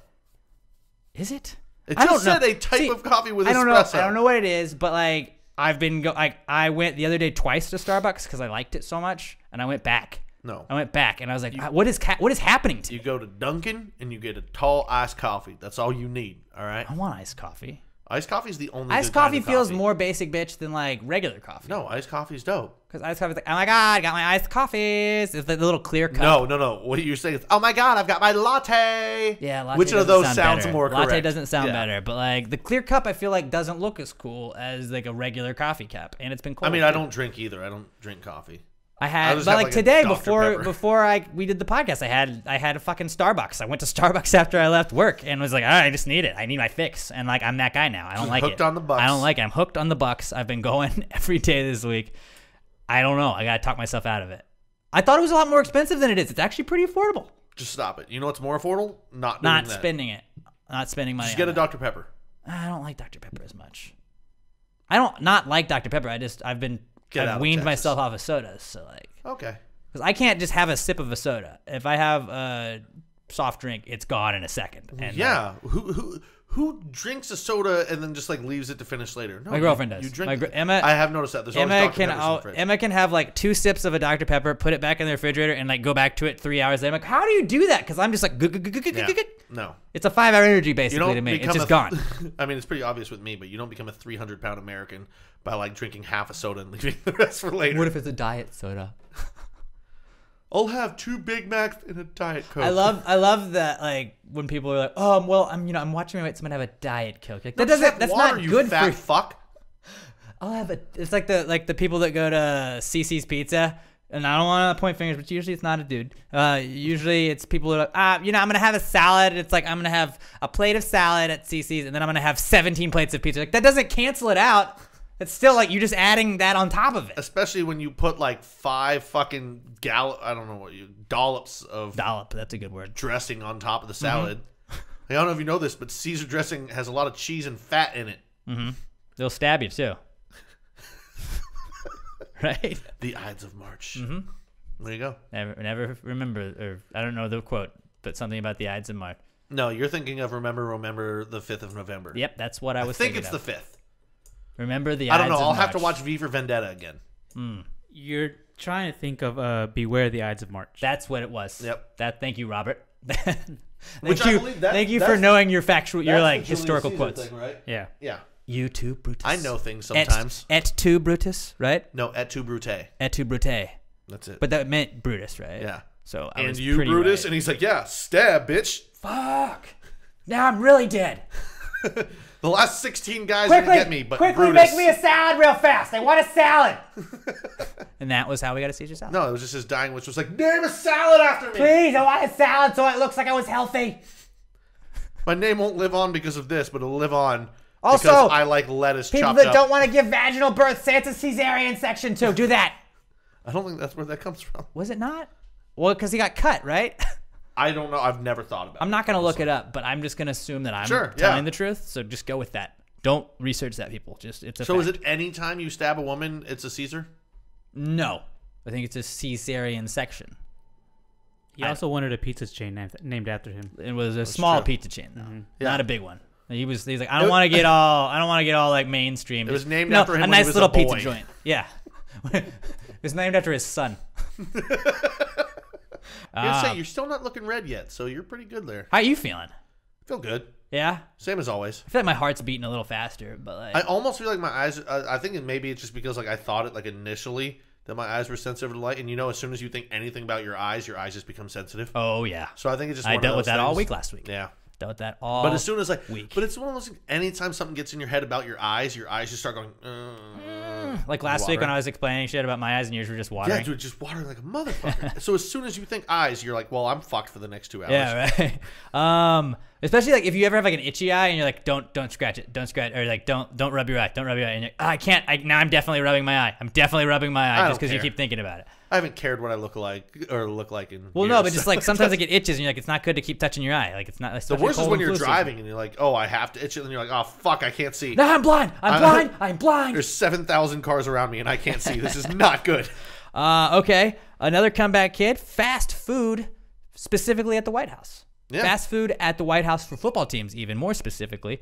Is it? It I just don't know. said a type of coffee with I don't espresso. know. I don't know what it is, but like I've been I went the other day twice to Starbucks because I liked it so much, and I went back. No. I went back, and I was like, what is happening to You me? go to Dunkin' and you get a tall iced coffee. That's all you need. All right. I want iced coffee. Iced coffee is the only. Iced good kind coffee of feels coffee. more basic bitch than like regular coffee. No, iced coffee's dope. Because iced coffee's like, oh my god, I got my iced coffees. It's the little clear cup. No. What you're saying is, oh my god, I've got my latte. Yeah, latte Which of doesn't those sound sounds better. more correct? Latte doesn't sound Yeah. better, but like the clear cup, I feel like doesn't look as cool as like a regular coffee cup, and it's been cold. I mean, I too. don't drink either. I don't drink coffee. I I had, just but have, like like, a today Dr. before Pepper. we did the podcast, I had a fucking Starbucks. I went to Starbucks after I left work and was like, all right, I just need it. I need my fix, and like I'm that guy now. I don't like hooked it. on the bucks. I don't like it. I'm hooked on the Bucks. I've been going every day this week. I don't know. I gotta talk myself out of it. I thought it was a lot more expensive than it is. It's actually pretty affordable. Just stop it. You know what's more affordable? Not doing Not that. spending it. Not spending money. Just get on a that. Dr. Pepper. I don't like Dr. Pepper as much. I don't not like Dr. Pepper. I've Get out I've of weaned Texas. myself off of sodas. So like, Okay. because I can't just have a sip of a soda. If I have a soft drink, it's gone in a second. And Yeah. Who drinks a soda and then just like leaves it to finish later? No, My girlfriend does. You drink. Emma. I have noticed that. There's always Emma Dr. can Peppers in the fridge. Emma can have like 2 sips of a Dr. Pepper, put it back in the refrigerator, and like go back to it 3 hours later. I'm like, how do you do that? Because I'm just like, Yeah. No. it's a 5-hour energy You basically don't to me. It's become just a- gone. I mean, it's pretty obvious with me, but you don't become a 300-pound American by like drinking half a soda and leaving the rest for later. What if it's a diet soda? I'll have 2 Big Macs and a Diet Coke. I love that like when people are like, oh, well, I'm watching my weight, so I'm gonna have a diet Coke. Like, that's water, not you good fat for. fuck. I'll have a. It's like the people that go to CC's Pizza, and I don't want to point fingers, but usually it's not a dude. Usually it's people that are like, I'm gonna have a salad. It's like I'm gonna have a plate of salad at CC's, and then I'm gonna have 17 plates of pizza. Like that doesn't cancel it out. It's still like you're just adding that on top of it. Especially when you put like 5 fucking dollops of Dollop. That's a good word. dressing on top of the salad. I don't know if you know this, but Caesar dressing has a lot of cheese and fat in it. They'll stab you too. Right? The Ides of March. Mm-hmm. There you go. Never remember, or I don't know the quote, but something about the Ides of March. No, you're thinking of remember the 5th of November. Yep, that's what I was think thinking it's of. the 5th. Remember the I don't Ides know. of I'll have to March. watch V for Vendetta again. You're trying to think of Beware the Ides of March. That's what it was. Yep. Thank you, Robert. Which I believe that- thank you for that's- knowing your factual, your That's like the Julius historical Caesar quotes. thing, right? Yeah. Yeah. You too, Brutus. I know things sometimes. Et tu, Brutus, right? No, et tu, Brute. Et tu, Brute. That's it. But that meant Brutus, right? yeah. So I And was you, pretty Brutus? right. And he's like, yeah, stab, bitch. Fuck. Now I'm really dead. The last 16 guys didn't get me, but Brutus. make me a salad real fast. I want a salad. And that was how we got a Caesar salad. No, it was just his dying, which was like, name a salad after me. Please, I want a salad so it looks like I was healthy. My name won't live on because of this, but it'll live on Also, because I like lettuce People chopped that up. don't want to give vaginal birth, say it's a cesarean section too. Do that. I don't think that's where that comes from. Was it not? Well, because he got cut, right? I don't know. I've never thought about it. I'm not going to look it up, but I'm just going to assume that I'm Sure, telling yeah. the truth. So just go with that. Don't research that, people. Just it's a So fact. is it any time you stab a woman, it's a Caesar? No. I think it's a cesarean section. He also wanted a pizza chain named after him. It was a small true. pizza chain, though. Yeah. Not a big one. He's like, I don't want to get all like mainstream. It was Just, named no, after him a when he nice was little a pizza boy. joint. Yeah. It was named after his son. I gotta say, you're still not looking red yet, so you're pretty good there. How are you feeling? I feel good. Yeah? Same as always. I feel like my heart's beating a little faster, but like I almost feel like my eyes. I think maybe it's just because like I thought it like initially that my eyes were sensitive to light, and as soon as you think anything about your eyes just become sensitive. oh yeah. So I think it's just. I one dealt of with those that all things. week last week. Yeah, Dealt with that all but as soon as like, week. but it's one of those. Anytime something gets in your head about your eyes just start going. like last week water. when I was explaining shit about my eyes and yours were just watering. Yeah, dude, just watering like a motherfucker. So as soon as you think eyes, you're like, well, I'm fucked for the next 2 hours. Yeah, right. Especially like if you ever have like an itchy eye and you're like, don't scratch it, don't scratch, or like don't rub your eye, don't rub your eye, and you're like, I can't. Now I'm definitely rubbing my eye. I'm definitely rubbing my eye I just because you don't care. keep thinking about it. I haven't cared what I look like in Well, years. no, but just like sometimes like it itches and you're like, it's not good to keep touching your eye. Like it's not. The worst is when you're driving and you're like, oh, I have to itch it, and you're like, oh fuck, I can't see. No, I'm blind. I'm blind. There's 7,000 cars around me and I can't see. This is not good. Okay, another comeback kid. Fast food, specifically at the White House. Yeah. Fast food at the White House for football teams, even more specifically,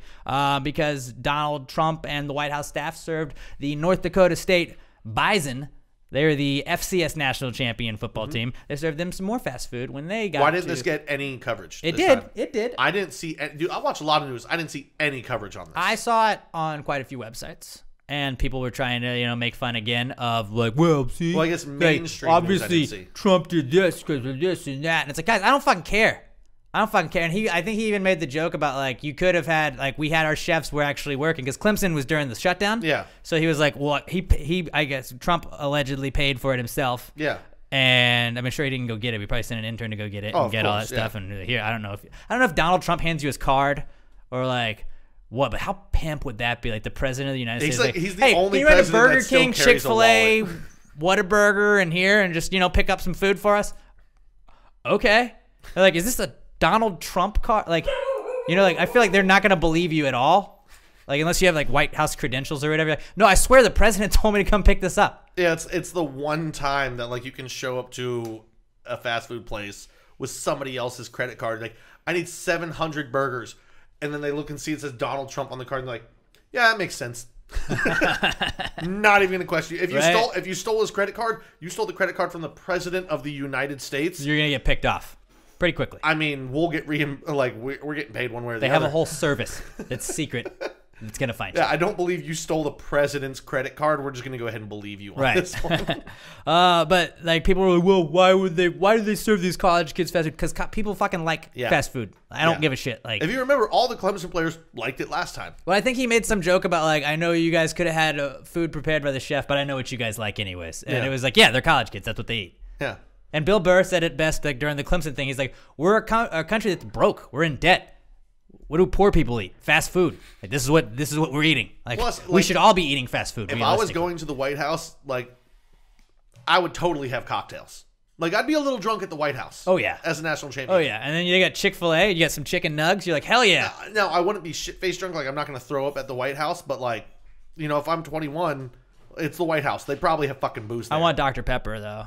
because Donald Trump and the White House staff served the North Dakota State Bison. They're the FCS national champion football team. They served them some more fast food when they got. Why didn't this get any coverage? It this did. time? It did. I didn't see. Dude, I watch a lot of news. I didn't see any coverage on this. I saw it on quite a few websites, and people were trying to, make fun again of like, well, see, Well, I guess mainstream obviously news I didn't see. Trump did this because of this and that, and it's like, guys, I don't fucking care. And I think he even made the joke about like you could have had like we had our chefs were actually working because Clemson was during the shutdown. Yeah. So he was like, well, he I guess Trump allegedly paid for it himself. Yeah. And I'm sure he didn't go get it. We probably sent an intern to go get it Oh, and of get all that course, stuff. yeah. And here, I don't know if Donald Trump hands you his card or like what, but how pimp would that be? Like the president of the United He's States. like- he's the hey, only can you run to president Burger that still King, carries a Chick-fil-A, wallet. Whataburger, and here, and just pick up some food for us. Okay, they're like, is this a Donald Trump card? Like, like I feel like they're not gonna believe you at all. Like unless you have like White House credentials or whatever. Like, no, I swear the president told me to come pick this up. Yeah, it's the one time that like you can show up to a fast food place with somebody else's credit card. Like, I need 700 burgers, and then they look and see it says Donald Trump on the card, and they're like, yeah, that makes sense. Not even gonna question you. If you stole his credit card, you stole the credit card from the president of the United States. You're gonna get picked off pretty quickly. I mean, we'll get we're getting paid one way or the They other. have a whole service that's secret that's gonna find you. Yeah, I don't believe you stole the president's credit card. We're just gonna go ahead and believe you on Right. this one. But like people were like, well, why do they serve these college kids fast food? Because people fucking like Yeah. fast food. I don't Yeah. give a shit. Like, If you remember, all the Clemson players liked it last time. well, I think he made some joke about like, I know you guys could have had food prepared by the chef, but I know what you guys like anyways. And Yeah. it was like, yeah, they're college kids. That's what they eat. Yeah. And Bill Burr said it best like during the Clemson thing. He's like, we're a country that's broke. We're in debt. What do poor people eat? Fast food. Like this is what we're eating. Like, Plus, we like, should all be eating fast food. If I was realistically. going to the White House, like, I would totally have cocktails. Like, I'd be a little drunk at the White House. Oh, yeah. As a national champion. Oh yeah, and then you got Chick-fil-A. You got some chicken nugs. You're like, hell yeah. No, I wouldn't be shit-faced drunk. Like, I'm not going to throw up at the White House. But, like, if I'm 21, it's the White House. They probably have fucking booze there. I want Dr. Pepper though.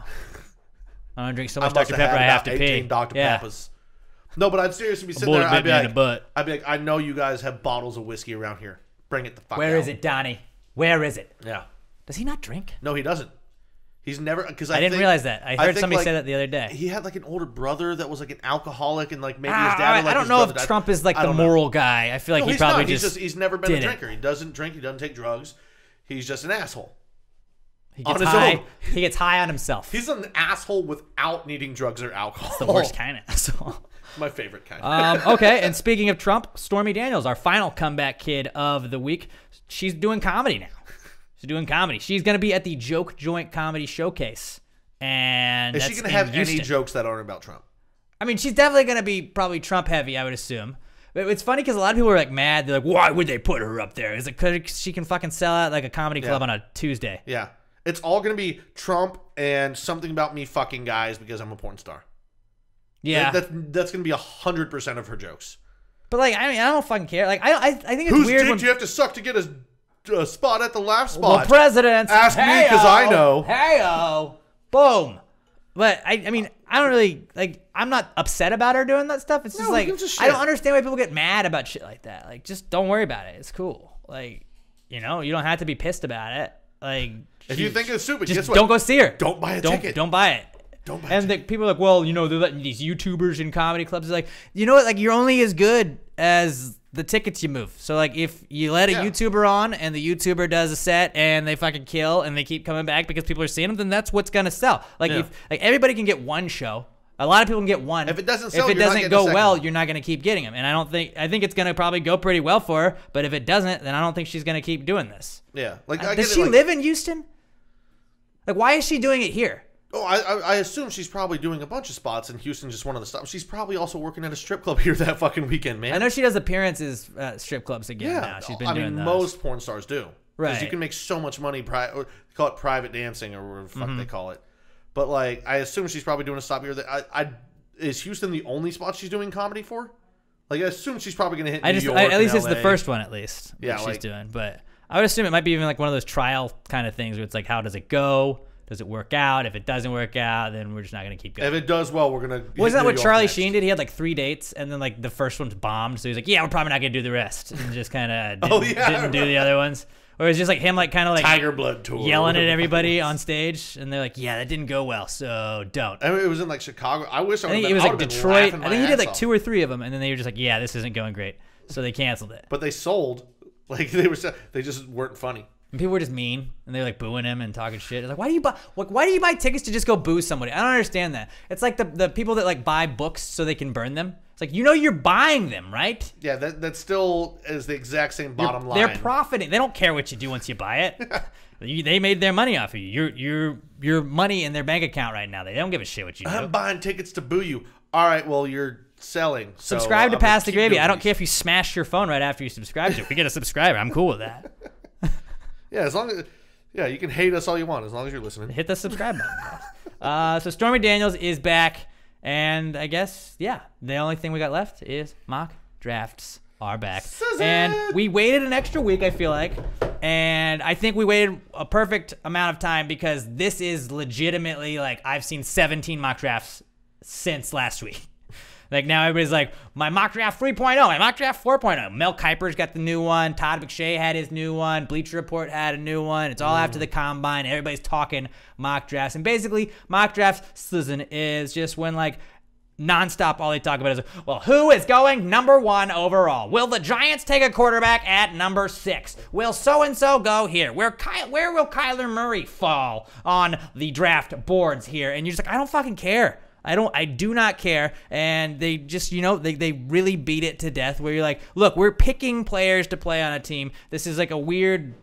I don't drink so I much must Dr. have Pepper. had I have about to 18 pee. Dr. Yeah. Peppers. No, but I'd seriously be sitting bullet there. bit I'd be me in like, the butt. I know you guys have bottles of whiskey around here. Bring it the fuck out. Where is it, Donnie? Where is it? Yeah. Does he not drink? No, he doesn't. He's never, because I didn't realize that. I heard somebody say that the other day. He had like an older brother that was like an alcoholic, and like maybe his Ah, dad. Had, like, I don't his know brother if died. Trump is like I the don't know. moral guy. I feel like No, he he's probably not. just He's never been a did it. drinker. He doesn't drink. He doesn't take drugs. He's just an asshole. he gets on his high. own. He gets high on himself. He's an asshole without needing drugs or alcohol. the worst kind of asshole. My favorite kind. Okay, and speaking of Trump, Stormy Daniels, our final comeback kid of the week, she's doing comedy now. She's doing comedy. She's going to be at the Joke Joint Comedy Showcase. And Is that's she going to have in any Houston. jokes that aren't about Trump? I mean, she's definitely going to be probably Trump heavy, I would assume. But it's funny because a lot of people are like mad. They're like, why would they put her up there? Is it because she can fucking sell out like a comedy club on a Tuesday? Yeah. It's all going to be Trump and something about me fucking guys because I'm a porn star. Yeah. That's going to be 100% of her jokes. But like, I mean, I don't fucking care. Like, I think it's Whose weird dick when do you have to suck to get a spot at the laugh well, spot? presidents. Ask me 'cause I know. Hey-o. Boom. But I mean, I don't really like. I'm not upset about her doing that stuff. It's just No, like who gives a I don't shit? understand why people get mad about shit like that. Like, just don't worry about it. It's cool. Like, you don't have to be pissed about it. Like, If you think it's stupid, just guess what? don't go see her. Don't buy a Don't ticket. Don't buy it. Don't buy a And the people are like, well, they're letting these YouTubers in comedy clubs. Like, you know what? Like, you're only as good as the tickets you move. So, like, if you let a Yeah. YouTuber on and the YouTuber does a set and they fucking kill and they keep coming back because people are seeing them, then that's what's gonna sell. Like, Yeah. if like everybody can get one show. A lot of people can get one. If it doesn't sell, if it you're not doesn't getting a go second well, one. you're not gonna keep getting them. And I think it's gonna probably go pretty well for her. But if it doesn't, then I don't think she's gonna keep doing this. Yeah. Like, I Does get she it, like, live in Houston? Like, why is she doing it here? Oh, I assume she's probably doing a bunch of spots in Houston, just one of the stops. She's probably also working at a strip club here that fucking weekend, man. I know she does appearances at strip clubs again now. She's been doing those. Most porn stars do. Because Right. you can make so much money, or they call it private dancing or whatever the fuck they call it. But, like, I assume she's probably doing a stop here. Is Houston the only spot she's doing comedy for? Like, I assume she's probably going to hit New York at least and it's the LA. first one, at least. Yeah, that she's like- doing. But I would assume it might be even like one of those trial kind of things where it's like, how does it go? Does it work out? If it doesn't work out, then we're just not going to keep going. If it does well, we're going to Wasn't that what Charlie Sheen did? He had like 3 dates, and then like the first one's bombed. So he's like, "Yeah, we're probably not gonna do the rest," and just kind of didn't do the other ones. Or it's just like him, like kind of like Tiger Blood tour. yelling at everybody on stage, and they're like, "Yeah, that didn't go well, so don't." I mean, it was in like Chicago. I wish I I would think have it was like been Detroit. laughing I my think he did ass like off. 2 or 3 of them, and then they were just like, "Yeah, this isn't going great," so they canceled it. But they sold. Like they just weren't funny. And people were just mean, and they're like booing him and talking shit. It's like, why do you buy tickets to just go boo somebody? I don't understand that. It's like the people that like buy books so they can burn them. It's like, you're buying them, right? Yeah, that still is the exact same bottom line. They're profiting. They don't care what you do once you buy it. They made their money off of you. Your money in their bank account right now. They don't give a shit what you do. I'm buying tickets to boo you. All right, well, you're selling. So Subscribe to I'm gonna Pass the keep Gravy. doing I don't these. care if you smash your phone right after you subscribe to it. If you get a subscriber, I'm cool with that. Yeah, as long as you can hate us all you want, as long as you're listening. Hit the subscribe button, guys. So Stormy Daniels is back, and I guess, yeah, the only thing we got left is mock drafts are back. And we waited an extra week, I feel like, and I think we waited a perfect amount of time because this is legitimately, like, I've seen 17 mock drafts since last week. Like, now everybody's like, my mock draft 3.0, my mock draft 4.0. Mel Kiper's got the new one. Todd McShay had his new one. Bleacher Report had a new one. It's all after the combine. Everybody's talking mock drafts. And basically, mock draft season is just when, like, nonstop all they talk about is, well, who is going number 1 overall? Will the Giants take a quarterback at number 6? Will so-and-so go here? Where will Kyler Murray fall on the draft boards here? And you're just like, I don't fucking care. I do not care. And they just, they really beat it to death where you're like, look, we're picking players to play on a team. This is like a weird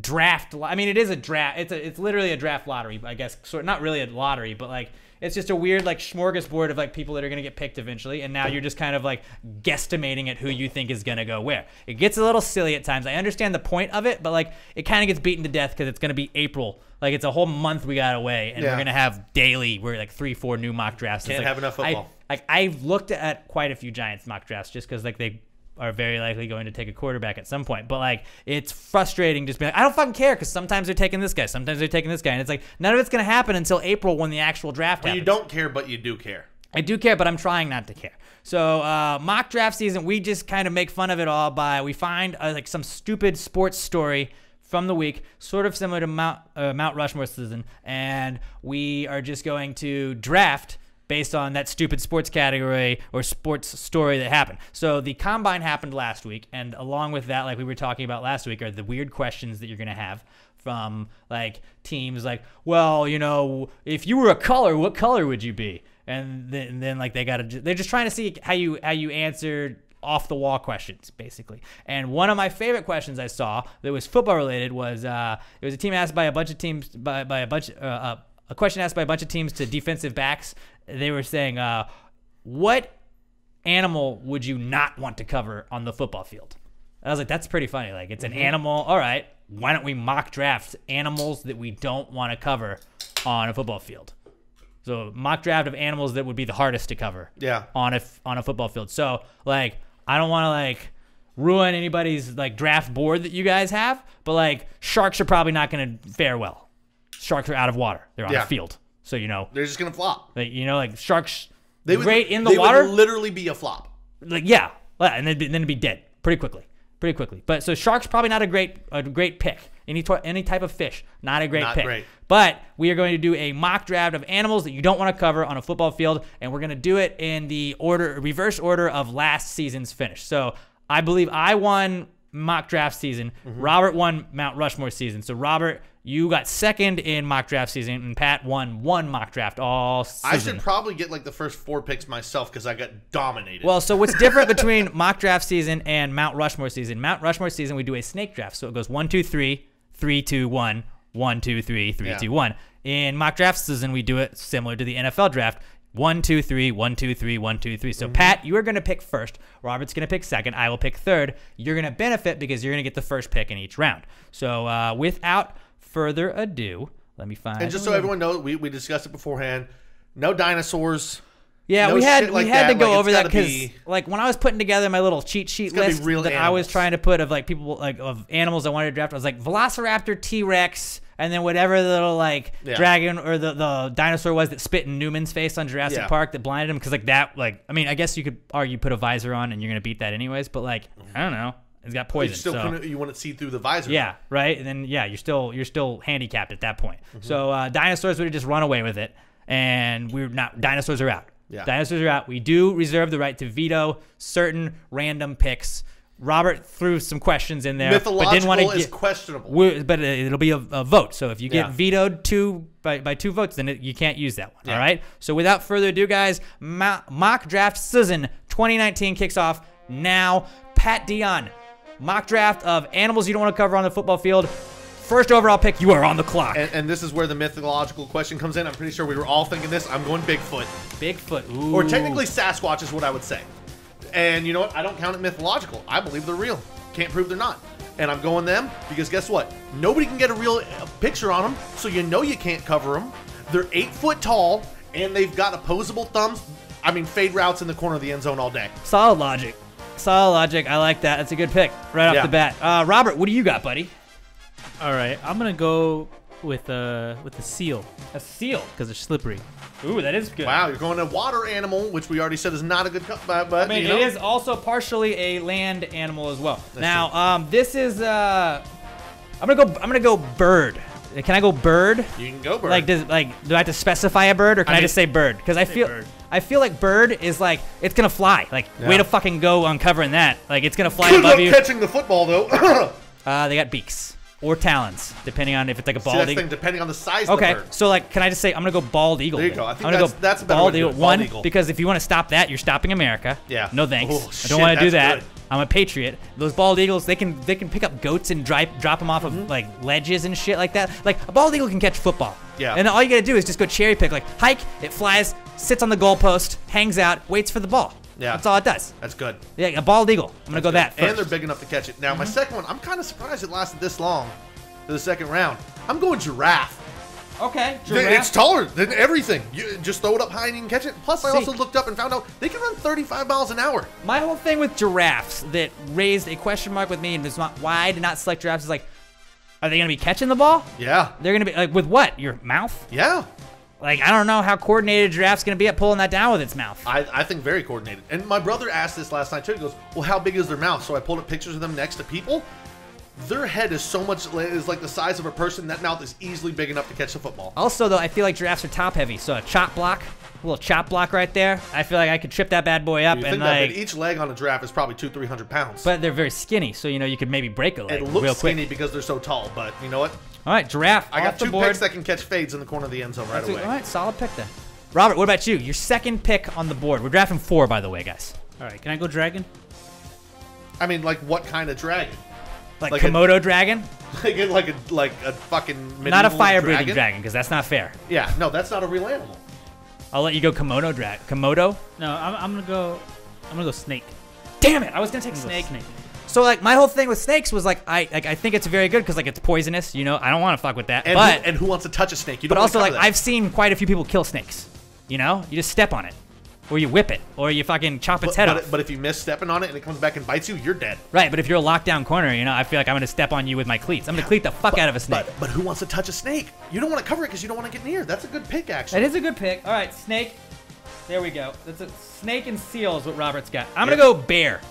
draft. I mean, it is a draft. It's literally a draft lottery, I guess. Sort not really a lottery, but like it's just a weird like smorgasbord of like people that are going to get picked eventually. And now you're just kind of like guesstimating at who you think is going to go where. It gets a little silly at times. I understand the point of it, but like it kind of gets beaten to death because it's going to be April. Like it's a whole month we got away, and we're going to have daily, we're like 3-4 new mock drafts. Can't have enough football. I've looked at quite a few Giants mock drafts just because like they are very likely going to take a quarterback at some point. But like it's frustrating just being like, I don't fucking care because sometimes they're taking this guy, sometimes they're taking this guy, and it's like none of it's going to happen until April when the actual draft happens. You don't care, but you do care. I do care, but I'm trying not to care. So mock draft season, we just kind of make fun of it all by we find like some stupid sports story from the week, sort of similar to Mount Rushmore season, and we are just going to draft based on that stupid sports category or sports story that happened. So the combine happened last week, and along with that, like we were talking about last week, are the weird questions that you're going to have from like teams like, well, if you were a color, what color would you be? And then like they're just trying to see how you answer off the wall questions basically. And one of my favorite questions I saw that was football related was it was a team asked by a bunch of teams a question asked by a bunch of teams to defensive backs. They were saying what animal would you not want to cover on the football field? I was like, that's pretty funny. Like it's an animal. All right, why don't we mock draft animals that we don't want to cover on a football field? So mock draft of animals that would be the hardest to cover on a football field. So like I don't want to like ruin anybody's like draft board that you guys have, but like sharks are probably not going to fare well. Sharks are out of water. They're on the field. So they're just going to flop. Like like sharks They great in the water. They would literally be a flop. Like and then it'd be dead pretty quickly. But so sharks probably not a great pick. Any type of fish, not a great pick. Great. But we are going to do a mock draft of animals that you don't want to cover on a football field, and we're going to do it in the reverse order of last season's finish. So I believe I won mock draft season. Mm-hmm. Robert won Mount Rushmore season. So Robert, you got second in mock draft season, and Pat won one mock draft all season. I should probably get like the first 4 picks myself because I got dominated. Well, so what's different between mock draft season and Mount Rushmore season? Mount Rushmore season, we do a snake draft. So it goes 1, 2, 3, 3, 2, 1, 1, 2, 3, 3, 2, 1. In mock draft season, we do it similar to the NFL draft. 1, 2, 3, 1, 2, 3, 1, 2, 3. So, Pat, you are going to pick first. Robert's going to pick second. I will pick third. You're going to benefit because you're going to get the first pick in each round. So, without further ado, let me find. And just so everyone knows, we discussed it beforehand. No dinosaurs. Yeah, no we had shit like to that. go Like, over it's that gotta because be- like when I was putting together my little cheat sheet gotta be list real that I was animals. trying to put of like people like of animals I wanted to draft, I was like Velociraptor, T-Rex, and then whatever the little like Yeah. dragon or the dinosaur was that spit in Newman's face on Jurassic Yeah. Park that blinded him because like that like I mean I guess you could argue put a visor on and you're gonna beat that anyways, but like I don't know, it's got You poison. still so. couldn't, you wouldn't see through the visor. Yeah, right. And then you're still handicapped at that point. Mm-hmm. So dinosaurs would have just run away with it, and we're not. Dinosaurs are out. Yeah. Dinosaurs are out. We do reserve the right to veto certain random picks. Robert threw some questions in there, but didn't Mythological want to is get. questionable. But it'll be a vote. So if you get Yeah. vetoed by 2 votes, then you can't use that one. Yeah. All right. So without further ado, guys, mock draft season 2019 kicks off now. Pat Dion, mock draft of animals you don't want to cover on the football field. First overall pick, you are on the clock. And this is where the mythological question comes in. I'm pretty sure we were all thinking this. I'm going Bigfoot. Bigfoot. Ooh. Or technically Sasquatch is what I would say. And you know what? I don't count it mythological. I believe they're real. Can't prove they're not. And I'm going them because guess what? Nobody can get a real picture on them, so you know you can't cover them. They're 8 foot tall, and they've got opposable thumbs. I mean, fade routes in the corner of the end zone all day. Solid logic. Solid logic. I like that. That's a good pick right off Yeah. the bat. Robert, what do you got, buddy? All right, I'm gonna go with a seal A seal. because they're slippery. Ooh, that is good. Wow, you're going to water animal, which we already said is not a good cut, but I mean, you know. it is also partially a land animal as well. Now, this is I'm gonna go bird. Can I go bird? You can go bird. Like, do I have to specify a bird, or can I, mean, just say bird? Because I feel like bird is like it's gonna fly. Like, Yeah. way to fucking go on covering that. Like, it's gonna fly Good above luck you. catching the football, though. They got beaks or talons, depending on if it's like a See, bald that's the eagle. thing, depending on the size of Okay, the bird. so like, can I just say I'm gonna go bald eagle? There you then. go. I think I'm gonna that's a better way bald to do eagle. it. Bald One, eagle. because if you want to stop that, you're stopping America. Yeah. No thanks. Oh, I shit, don't want to do that. that's good. I'm a patriot. Those bald eagles, they can pick up goats and drop them off of like ledges and shit like that. Like a bald eagle can catch football. Yeah. And all you gotta do is just go cherry pick. Like hike, it flies, sits on the goalpost, hangs out, waits for the ball. Yeah. That's all it does. That's good. Yeah, a bald eagle. I'm gonna go that first. And they're big enough to catch it. Now, my second one, I'm kind of surprised it lasted this long to the second round. I'm going giraffe. Okay. It's taller than everything. You just throw it up high and you can catch it. Plus, I See. also looked up and found out they can run 35 miles an hour. My whole thing with giraffes that raised a question mark with me and is not why I did not select giraffes is like, are they gonna be catching the ball? Yeah. They're gonna be like with what? Your mouth? Yeah. Like I don't know how coordinated a giraffe's gonna be at pulling that down with its mouth. I think very coordinated. And my brother asked this last night too. He goes, well, how big is their mouth? So I pulled up pictures of them next to people. Their head is so much, is like the size of a person. That mouth is easily big enough to catch the football. Also though, I feel like giraffes are top heavy, so a chop block, a little chop block right there. I feel like I could trip that bad boy up You and think that, like. but each leg on a giraffe is probably 200-300 pounds. But they're very skinny, so you know you could maybe break a leg it looks real quick. skinny because they're so tall. But you know what? All right, giraffe. I off got the 2 board. picks that can catch fades in the corner of the end zone right That's a- away. all right, solid pick then. Robert, what about you? Your second pick on the board. We're drafting 4, by the way, guys. All right, can I go dragon? I mean, like what kind of dragon? Like, Like a- Komodo dragon, like a fucking medieval not a fire-breathing dragon, because that's not fair. Yeah, no, that's not a real animal. I'll let you go Komodo dragon. Komodo? No, I'm gonna go snake. Damn it! I was gonna take I'm gonna snake. go snake. So like my whole thing with snakes was like I think it's very good because like it's poisonous. You know, I don't want to fuck with that. And, but who wants to touch a snake? You but don't also wanna like cover that. I've seen quite a few people kill snakes. You know, you just step on it, or you whip it, or you fucking chop its head off. But if you miss stepping on it and it comes back and bites you, you're dead. Right, but if you're a lockdown corner, you know, I feel like I'm gonna step on you with my cleats. I'm gonna cleat the fuck out of a snake. But who wants to touch a snake? You don't want to cover it because you don't want to get near. That's a good pick, actually. That is a good pick. All right, snake. There we go. That's a snake and seal is what Robert's got. I'm gonna go bear.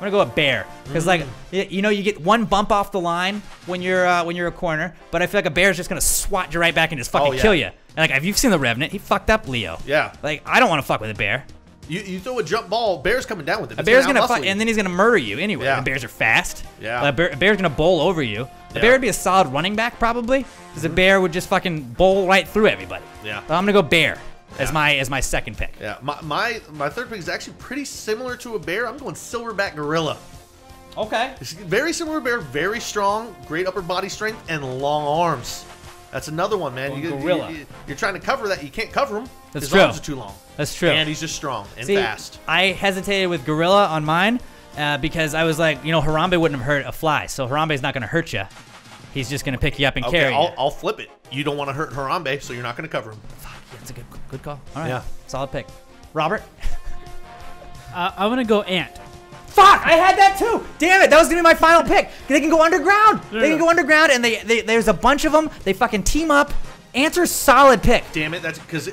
I'm gonna go a bear because like you know you get one bump off the line when you're a corner, but I feel like a bear's just gonna swat you right back and just fucking Oh, yeah. kill you. And like if you've seen the Revenant, he fucked up Leo. Yeah. Like I don't want to fuck with a bear. You throw a jump ball, bear's coming down with it. A bear's gonna fuck, and then he's gonna murder you anyway. Yeah. And bears are fast. Yeah. A bear's gonna bowl over you. A Yeah. bear would be a solid running back probably, because a bear would just fucking bowl right through everybody. Yeah. So I'm gonna go bear as Yeah. my second pick. Yeah, my third pick is actually pretty similar to a bear. I'm going silverback gorilla. Okay. It's very similar to a bear, very strong, great upper body strength, and long arms. That's another one, man. Gorilla. You're trying to cover that. You can't cover him. That's His true. arms are too long. That's true. And he's just strong and See, fast. I hesitated with Gorilla on mine because I was like, Harambe wouldn't have hurt a fly, so Harambe's not going to hurt you. He's just going to pick you up and Okay, carry you. I'll flip it. You don't want to hurt Harambe, so you're not going to cover him. Fuck, yeah, that's a good call. All right. Yeah. Solid pick. Robert? I'm gonna go ant. Fuck! I had that too. Damn it! That was gonna be my final pick. They can go underground. They can go underground, and there's a bunch of them. They fucking team up. Ants are solid pick. Damn it! That's because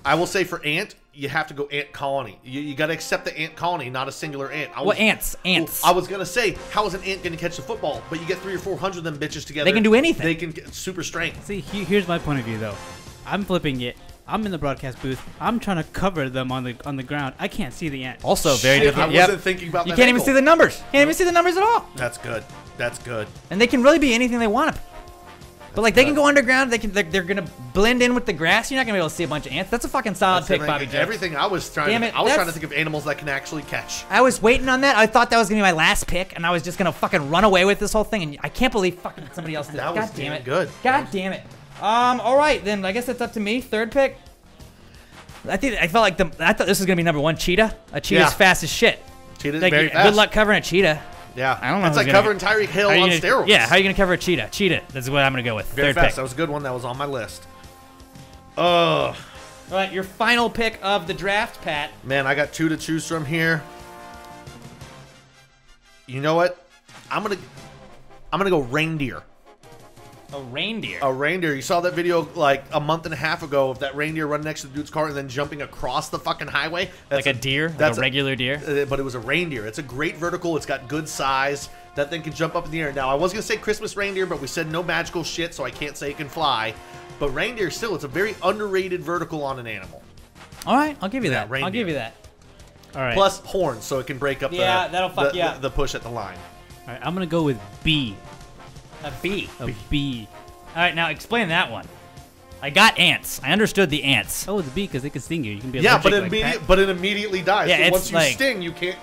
I will say for ant, you have to go ant colony. You got to accept the ant colony, not a singular ant. Ants? Ants. I was gonna say, how is an ant gonna catch the football? But you get 300 or 400 of them bitches together. They can do anything. They can get super strength. See, here's my point of view though. I'm flipping it. I'm in the broadcast booth. I'm trying to cover them on the ground. I can't see the ant. Also very Shit, different. I Yep. wasn't thinking about You that can't even angle. see the numbers. Can't even see the numbers at all. That's good. That's good. And they can really be anything they want to be. But like they can good. go underground. They're gonna blend in with the grass. You're not gonna be able to see a bunch of ants. That's a fucking solid pick, Bobby Jones. Everything I was trying. Damn it, I was trying to that's- think of animals that can actually catch. I was waiting on that. I thought that was gonna be my last pick, and I was just gonna fucking run away with this whole thing. And I can't believe fucking somebody else did That it. was God damn damn it. good. God damn it. All right, then I guess it's up to me. Third pick. I thought this was gonna be number one. Cheetah. A cheetah's Yeah. fast as shit. Cheetah's Like, very fast. good luck covering a cheetah. Yeah, I don't know It's who's like gonna covering Tyreek Hill How you on gonna- steroids. Yeah, how are you gonna cover a cheetah? Cheetah. That's what I'm gonna go with. Very Third fast. pick. That was a good one. That was on my list. All right, your final pick of the draft, Pat. Man, I got two to choose from here. You know what? I'm gonna go reindeer. A reindeer. A reindeer. You saw that video like a month and a half ago of that reindeer running next to the dude's car and then jumping across the fucking highway. Like a deer? Like that's a regular deer? But it was a reindeer. It's a great vertical. It's got good size. That thing can jump up in the air. Now, I was going to say Christmas reindeer, but we said no magical shit, so I can't say it can fly. But reindeer still, it's a very underrated vertical on an animal. All right, I'll give you Yeah, that. I'll reindeer. give you that. All right. Plus horns, so it can break up Yeah, that'll fuck you up. the push at the line. All right. I'm gonna go with bee. A bee. A bee. All right, now explain that one. I got ants. I understood the ants. Oh, it's a bee because they can sting you. You can be Yeah, allergic but like Pat. but it immediately dies. Yeah, so it's once you like- sting, you can't.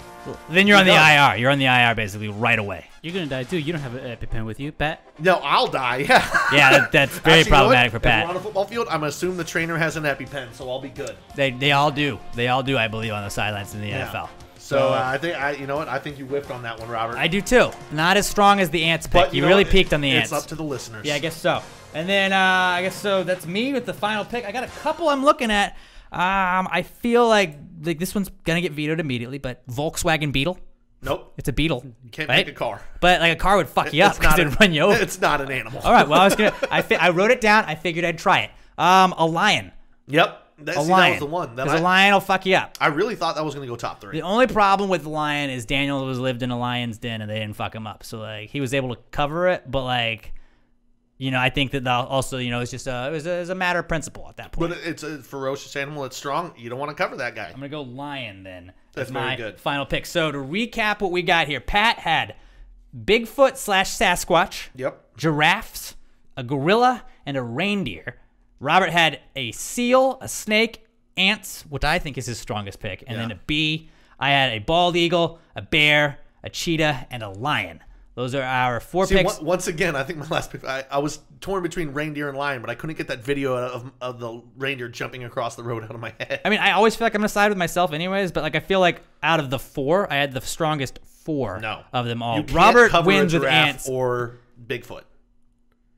Then you're on the You're IR. You're on the IR basically right away. You're gonna die too. You don't have an EpiPen with you, Pat. No, I'll die. Yeah. Yeah, that's very Actually, you know what? problematic for If we're Pat. on a football field, I'm gonna assume the trainer has an EpiPen, so I'll be good. They all do. They all do, I believe, on the sidelines in the NFL. So I think you know what? I think you whiffed on that one, Robert. I do too. Not as strong as the ants pick. But You know really what? peaked on the It's ants. up to the listeners. Yeah, I guess so. And then I guess so. That's me with the final pick. I got a couple I'm looking at. I feel like this one's gonna get vetoed immediately, but Volkswagen Beetle. Nope. It's a Beetle. You can't right? make a car. But like a car would fuck you up It's because not it'd an- run you over. It's not an animal. All right. Well, I was gonna. I wrote it down. I figured I'd try it. A lion. Yep. A That lion. was the one. That Because a lion will fuck you up. I really thought that was going to go top 3. The only problem with the lion is Daniel lived in a lion's den and they didn't fuck him up. So like he was able to cover it, but like, I think that also it's just it was a matter of principle at that point. But it's a ferocious animal. It's strong. You don't want to cover that guy. I'm gonna go lion then. That's as my very good. final pick. So to recap what we got here, Pat had Bigfoot/Sasquatch, Yep. giraffes, a gorilla, and a reindeer. Robert had a seal, a snake, ants, which I think is his strongest pick, and then a bee. I had a bald eagle, a bear, a cheetah, and a lion. Those are our 4 See, picks. once again, I think my last pick, I was torn between reindeer and lion, but I couldn't get that video of the reindeer jumping across the road out of my head. I mean, I always feel like I'm gonna side with myself, anyways. But like, I feel like out of the 4, I had the strongest 4 No. of them all. You can't Robert cover wins a with giraffe ants. or Bigfoot.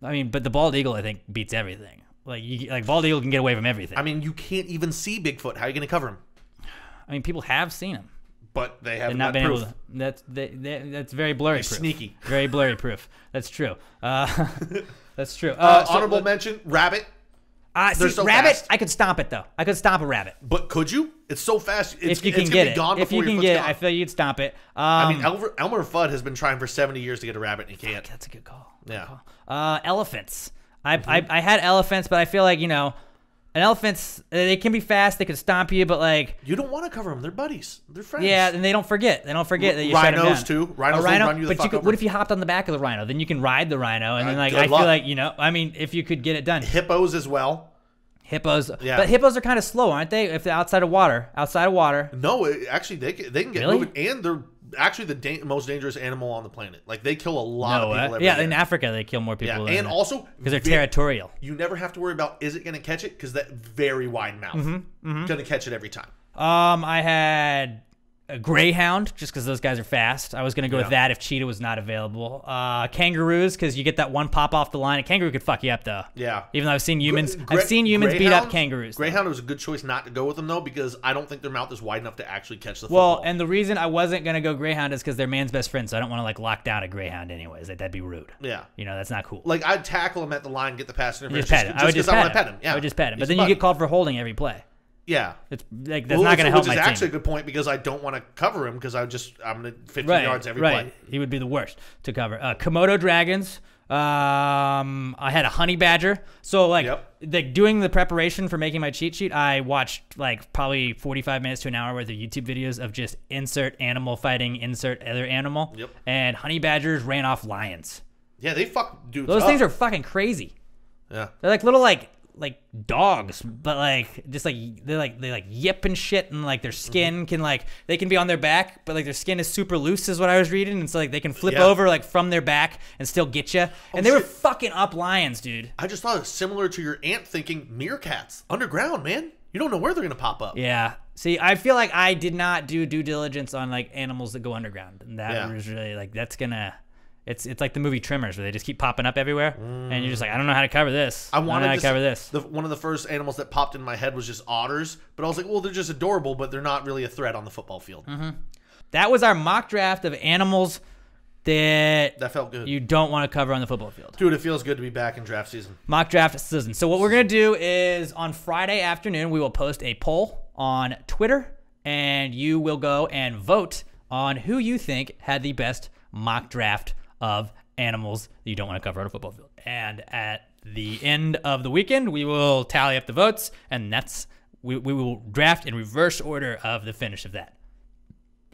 I mean, but the bald eagle, I think, beats everything. Like bald eagle can get away from everything. I mean, you can't even see Bigfoot. How are you going to cover him? I mean, people have seen him. But they They've haven't not got been proof. able to. That's very blurry. He's Proof. sneaky. Very blurry proof. That's true. That's true. Honorable mention, rabbit. See, they're so rabbit. fast. I could stomp it though. I could stomp a rabbit But could you? It's so fast. It's, if you can it's get gonna it. be gone If before you your can foot's get it, gone. I feel you'd stomp it. I mean, Elmer Fudd has been trying for 70 years to get a rabbit, and he can't. That's a good call. Yeah. Elephants. I had elephants, but I feel like an elephant's they can be fast. They can stomp you, but like You don't want to cover them. They're buddies. They're friends. yeah, and they don't forget. They don't forget that you shut them Rhinos down. too. A Rhinos will rhino, run you the but fuck you could, over. what if you hopped on the back of the rhino? Then you can ride the rhino, and then like good I luck. feel like I mean, if you could get it done. Hippos as well. Hippos, Yeah. but hippos are kind of slow, aren't they? If they're outside of water, No, actually, they can get Really? moving, and they're actually the most dangerous animal on the planet. Like they kill a lot of people every yeah, year. in Africa they kill more people. Yeah, and also because they're territorial. You never have to worry about is it going to catch it because that very wide mouth going to catch it every time. I had a greyhound just because those guys are fast. I was going to go with that if cheetah was not available. Kangaroos because you get that one pop off the line. A kangaroo could fuck you up though. Yeah. Even though I've seen humans beat up kangaroos. Greyhound was a good choice not to go with them though because I don't think their mouth is wide enough to actually catch the Well, football. and the reason I wasn't going to go greyhound is because they're man's best friend, so I don't want to like lock down a greyhound anyways. Like, that'd be rude. Yeah. You know, that's not cool. Like I'd tackle him at the line, get the pass interference. Just pet him. I would just want to pet pet him. him. Yeah. I would just pet him. But He's then a you get buddy. called for holding every play. Yeah. It's like that's not going to help my team. Which is actually a team. good point because I don't want to cover him because I'm going to 15 Right, yards every right. play. He would be the worst to cover. Komodo dragons. I had a honey badger. So like doing the preparation for making my cheat sheet, I watched like probably 45 minutes to an hour worth of YouTube videos of just insert animal fighting, insert other animal. Yep. And honey badgers ran off lions. Yeah, they fuck dudes Those up. things are fucking crazy. Yeah. They're like little like dogs, but like just like they yip and shit, and like their skin can like they can be on their back, but like their skin is super loose, is what I was reading, and so like they can flip over like from their back and still get you. And they were fucking up lions, dude. I just thought it was similar to your aunt thinking meerkats underground, man. You don't know where they're gonna pop up. Yeah. See, I feel like I did not do due diligence on like animals that go underground, and that was really like that's gonna. It's like the movie Tremors where they just keep popping up everywhere, and you're just like, I don't know how to cover this. I wanted to cover this. One of the first animals that popped in my head was just otters, but I was like, well, they're just adorable, but they're not really a threat on the football field. Mm-hmm. That was our mock draft of animals that felt good. You don't want to cover on the football field. Dude, it feels good to be back in draft season. Mock draft season. So what we're going to do is on Friday afternoon, we will post a poll on Twitter, and you will go and vote on who you think had the best mock draft of animals that you don't want to cover on a football field. And at the end of the weekend, we will tally up the votes, and we will draft in reverse order of the finish of that.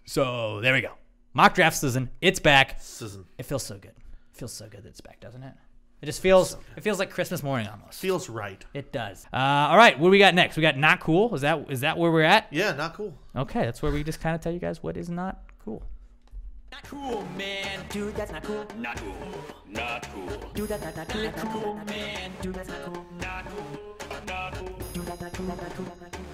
So there we go. Mock draft season. It's back. It feels so good. It feels so good that it's back, doesn't it? It just feels like Christmas morning almost. Feels right. It does. All right, what do we got next? We got not cool. Is that where we're at? Yeah, not cool. Okay, that's where we just kind of tell you guys what is not cool. Not cool, man. Dude, that's not cool. Not cool. Not cool. Dude, that's not cool. Not cool, man. Dude, that's not cool. Not cool. Not cool. Dude, that's not cool. Not cool. Not cool.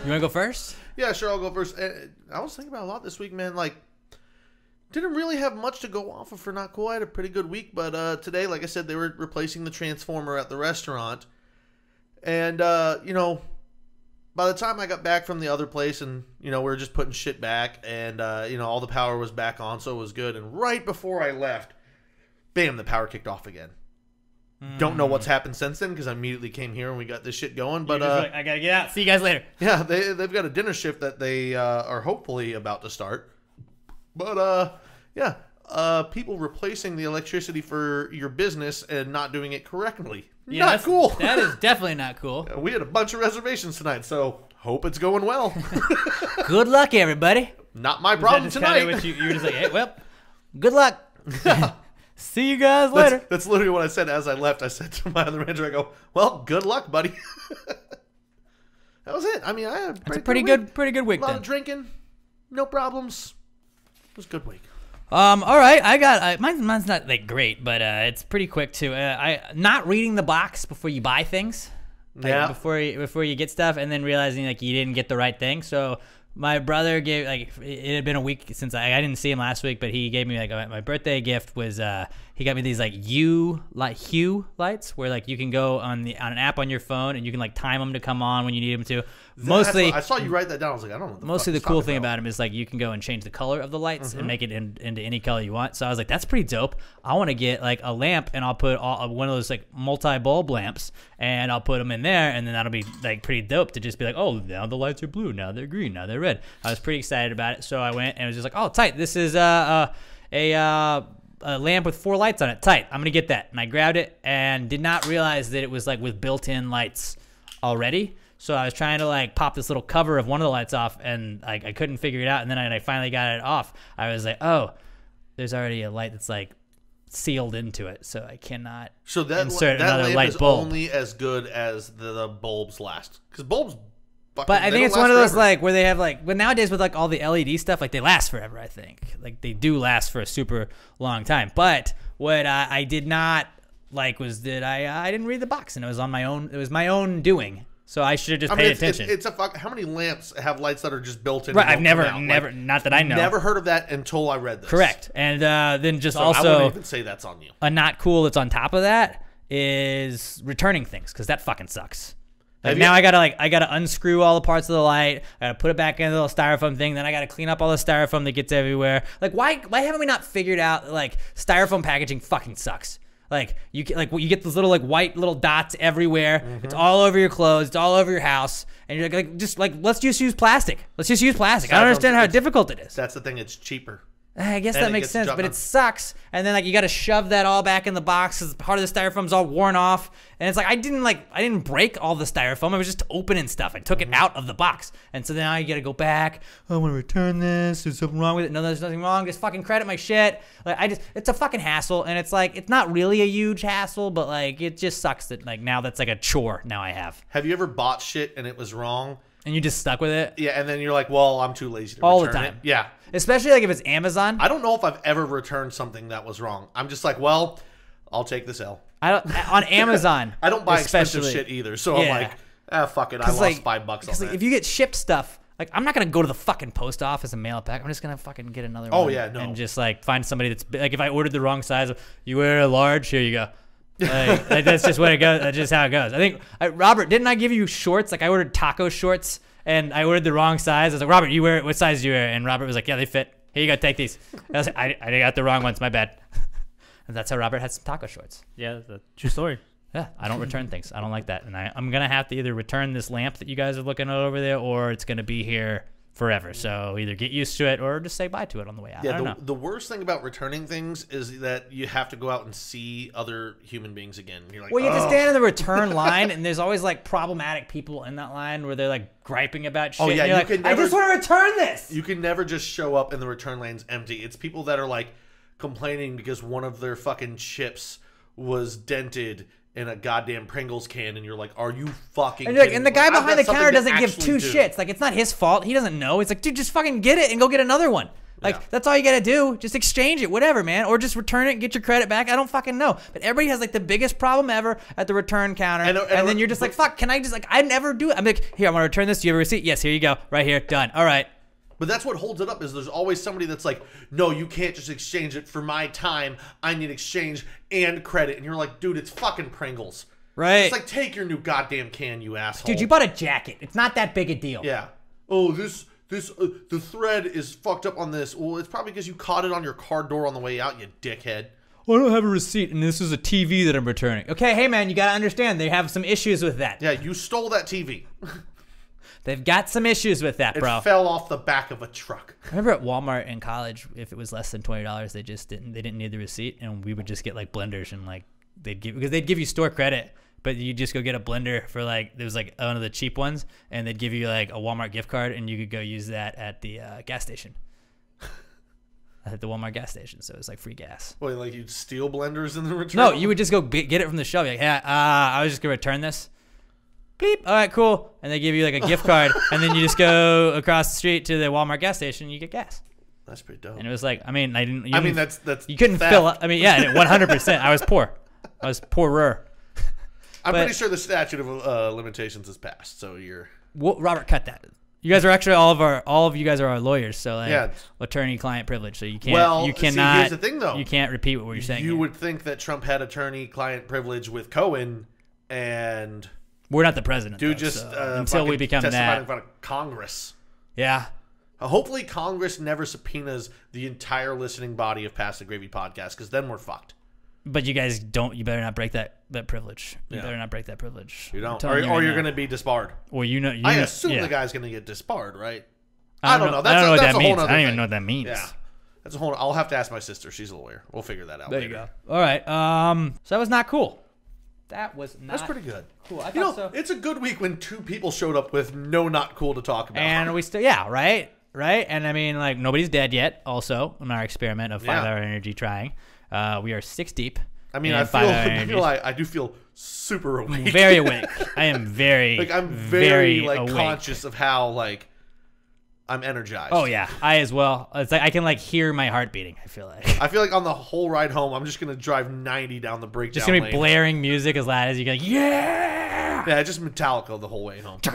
You want to go first? Yeah, sure. I'll go first. I was thinking about a lot this week, man. Like, didn't really have much to go off of for not cool. I had a pretty good week, but today, like I said, they were replacing the transformer at the restaurant, and by the time I got back from the other place and, we were just putting shit back and, all the power was back on, so it was good. And right before I left, bam, the power kicked off again. Don't know what's happened since then because I immediately came here and we got this shit going. But I got to get out. See you guys later. Yeah, they've got a dinner shift that they are hopefully about to start. But, people replacing the electricity for your business and not doing it correctly. Yeah, not cool. That is definitely not cool. We had a bunch of reservations tonight, so hope it's going well. Good luck, everybody. Not my problem tonight. You were just like, hey, well, good luck. See you guys later. That's literally what I said as I left. I said to my other manager, I go, well, good luck, buddy. That was it. I mean, I had a pretty good week. A lot of drinking, no problems. It was a good week. All right, I got mine's not like great, but it's pretty quick too. I not reading the box before you buy things, before you get stuff, and then realizing like you didn't get the right thing. So my brother gave it had been a week since I didn't see him last week, but he gave me my birthday gift was he got me these Hue lights where you can go on an app on your phone and you can time them to come on when you need them to. Mostly, I saw you write that down. I was like, I don't know. What the mostly fuck the cool thing about them is you can go and change the color of the lights and make it into any color you want. So I was like, that's pretty dope. I want to get a lamp and I'll put one of those multi-bulb lamps and I'll put them in there and then that'll be pretty dope to just be like, oh, now the lights are blue, now they're green, now they're red. I was pretty excited about it, so I went and was just like, oh, tight. This is a lamp with 4 lights on it. Tight. I'm gonna get that. And I grabbed it and did not realize that it was with built-in lights already. So I was trying to pop this little cover of one of the lights off, and I couldn't figure it out. And then I finally got it off. I was like, oh, there's already a light that's sealed into it, so I cannot insert another lamp light is bulb. Only as good as the bulbs last, because bulbs fucking. But I they think don't it's one last of those forever. like where they have like, but nowadays with like all the LED stuff, like they last forever. I think like they do last for a super long time. But what I did not like was that I didn't read the box and it was on my own. It was my own doing. So I should have just paid attention. It's a fuck. How many lamps have lights that are just built in? Right, and I've don't never, come out? never, Like, not that I know. Never heard of that until I read this. Correct. And then just So I wouldn't also even say that's on you. a not cool that's on top of that is returning things because that fucking sucks. Like Have now you- I gotta unscrew all the parts of the light. I gotta put it back in the little styrofoam thing. Then I gotta clean up all the styrofoam that gets everywhere. Like why haven't we not figured out like styrofoam packaging fucking sucks? Like you get those little like white little dots everywhere. Mm-hmm. It's all over your clothes. It's all over your house. And you're like just like let's just use plastic. Let's just use plastic. I don't understand how difficult it is. That's the thing. It's cheaper. I guess And that it makes gets sense, the job but done. it sucks. And then like you got to shove that all back in the box because part of the styrofoam's all worn off. And it's like I didn't break all the styrofoam. I was just opening stuff. I took it out of the box, and so now you got to go back. I want to return this. There's something wrong with it. No, there's nothing wrong. Just fucking credit my shit. Like it's a fucking hassle, and it's like it's not really a huge hassle, but like it just sucks that like now that's like a chore. Now I have, Have you ever bought shit and it was wrong? and you just stuck with it Yeah, and then you're like, well, I'm too lazy to all the return time. it. Yeah. Especially like if it's Amazon. I don't know if I've ever returned something that was wrong. I'm just like, well, I'll take this L. I don't on Amazon. I don't buy expensive especially. shit either, so I'm Yeah. like, fuck it. I lost like, $5 on Because that. like, if you get shipped stuff, like I'm not gonna go to the fucking post office and mail it back. I'm just gonna fucking get another one. Oh, yeah, no. And just like find somebody that's like if I ordered the wrong size, you wear a large, here you go. Like that's just what it goes. That's just how it goes. I think Robert, didn't I give you shorts? Like I ordered taco shorts and I ordered the wrong size. I was like, Robert, you wear what size do you wear? And Robert was like, yeah, they fit. Here you go, take these. I was like, I got the wrong ones. My bad. And that's how Robert had some taco shorts. Yeah, that's a true story. Yeah, I don't return things. I don't like that. And I'm going to have to either return this lamp that you guys are looking at over there or it's going to be here forever. So either get used to it or just say bye to it on the way out. I yeah, don't know. the worst thing about returning things is that you have to go out and see other human beings again. You're like, Well, you have to "Ugh." stand in the return line, and there's always like problematic people in that line where they're like griping about shit. Oh, yeah, and you're you like, can I never- just want to return this. You can never just show up and the return lane's empty. It's people that are like complaining because one of their fucking chips was dented in a goddamn Pringles can, and you're like, are you fucking And, you're like, kidding and the me? guy I've got behind the something counter to doesn't give actually two do. shits. Like, it's not his fault. He doesn't know. It's like, dude, just fucking get it and go get another one. Like, Yeah. that's all you got to do. Just exchange it, whatever, man. Or just return it and get your credit back. I don't fucking know. But everybody has, like, the biggest problem ever at the return counter. And then you're just like, fuck, can I just, like, I never do it. I'm like, here, I'm going to return this. Do you have a receipt? Yes, here you go. Right here. Done. All right. But that's what holds it up is there's always somebody that's like, no, you can't just exchange it for my time. I need exchange and credit. And you're like, dude, it's fucking Pringles. Right. It's like, take your new goddamn can, you asshole. Dude, you bought a jacket. It's not that big a deal. Yeah. Oh, the thread is fucked up on this. Well, it's probably because you caught it on your car door on the way out, you dickhead. I don't have a receipt, and this is a TV that I'm returning. Okay, hey, man, you got to understand. They have some issues with that. Yeah, you stole that TV. They've got some issues with that, It bro. fell off the back of a truck. I remember at Walmart in college, if it was less than $20, they didn't need the receipt, and we would just get like blenders and like they'd give you store credit, but you just go get a blender for like there was like one of the cheap ones, and they'd give you like a Walmart gift card, and you could go use that at the gas station. At the Walmart gas station, so it was like free gas. Wait, like you'd steal blenders in the return? No, you would just go get it from the shelf. You're like, yeah, I was just gonna return this. Bleep. All right, cool. And they give you like a gift card, and then you just go across the street to the Walmart gas station, and you get gas. That's pretty dope. And it was like, I mean, that's you couldn't theft. fill up. I mean, yeah, 100%. I was poor. I was poorer. I'm but- pretty sure the statute of limitations is passed, so you're... Well, Robert, cut that. You guys are actually all of you guys are our lawyers, so like Yeah. attorney-client privilege. So you can't. Well, you see, cannot. here's the thing, though. You can't repeat what you're saying. You here. would think that Trump had attorney-client privilege with Cohen, and We're not the president. dude though, just so until we fucking become testified that. in front of Congress. Yeah. Hopefully Congress never subpoenas the entire listening body of Pass the Gravy podcast, because then we're fucked. But you guys don't. You better not break that privilege. You Yeah. better not break that privilege. You I'm don't, telling or you right you're now. going to be disbarred. Well, you I assume yeah. the guy's going to get disbarred, right? I don't know. That's I don't know what that's that a whole means. nother I don't even thing. know what that means. Yeah, that's a whole. I'll have to ask my sister. She's a lawyer. We'll figure that out. There later. you go. All right. So that was not cool. That was not. That's pretty good. cool. I You know, thought so. it's a good week when two people showed up with no not cool to talk about. And we still, yeah, right. And I mean, like, nobody's dead yet. Also, in our experiment of 5-hour energy trying, we are 6 deep. I mean, and I 5 hour feel energies. like I do feel super awake. Very awake. I am very like I'm very like awake. conscious of how like I'm energized. Oh yeah, I as well. It's like I can like hear my heart beating. I feel like I feel like on the whole ride home, I'm just gonna drive 90 down the breakdown just gonna be lane. blaring music as loud as you can. Like, yeah. Yeah, just Metallica the whole way home. All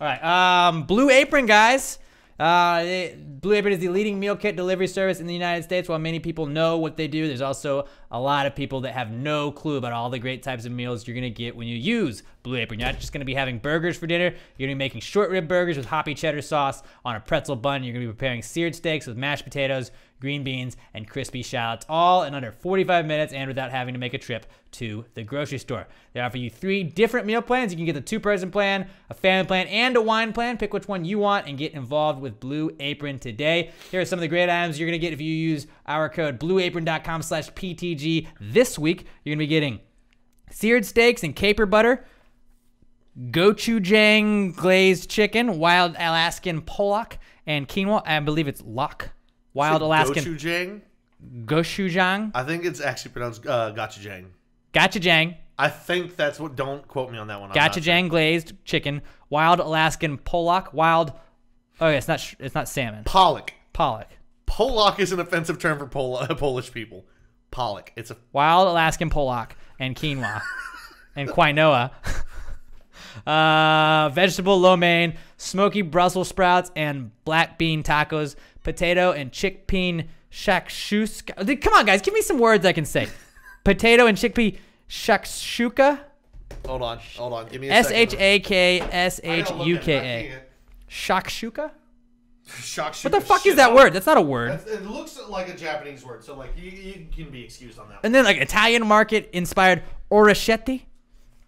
right. Blue Apron, guys. Blue Apron is the leading meal kit delivery service in the United States. While many people know what they do, there's also a lot of people that have no clue about all the great types of meals you're going to get when you use Blue Apron. You're not just going to be having burgers for dinner. You're going to be making short rib burgers with hoppy cheddar sauce on a pretzel bun. You're going to be preparing seared steaks with mashed potatoes, green beans, and crispy shallots, all in under 45 minutes and without having to make a trip to the grocery store. They offer you 3 different meal plans. You can get the 2-person plan, a family plan, and a wine plan. Pick which one you want and get involved with Blue Apron today. Here are some of the great items you're going to get if you use our code blueapron.com/PTG this week. You're going to be getting seared steaks and caper butter, gochujang glazed chicken, wild Alaskan pollock, and quinoa. I believe it's lock. Wild Alaskan Gochujang? gochujang. I think it's actually pronounced gochujang. Gochujang. I think that's what. Don't quote me on that one. I'm not sure. Gochujang glazed chicken, wild Alaskan pollock, wild. Oh, yeah, it's not salmon. Pollock. Pollock. Pollock is an offensive term for Polish people. Pollock. It's a Wild Alaskan pollock and quinoa and quinoa. Vegetable lo mein, smoky Brussels sprouts and black bean tacos, potato and chickpea shakshuka. Come on, guys, give me some words I can say. Potato and chickpea shakshuka. Hold on. Give me a second. SHAKSHUKA. Shakshuka? Shakshuka. What the fuck is that word? That's not a word. It looks like a Japanese word, so like you can be excused on that. And then like Italian market inspired orecchiette,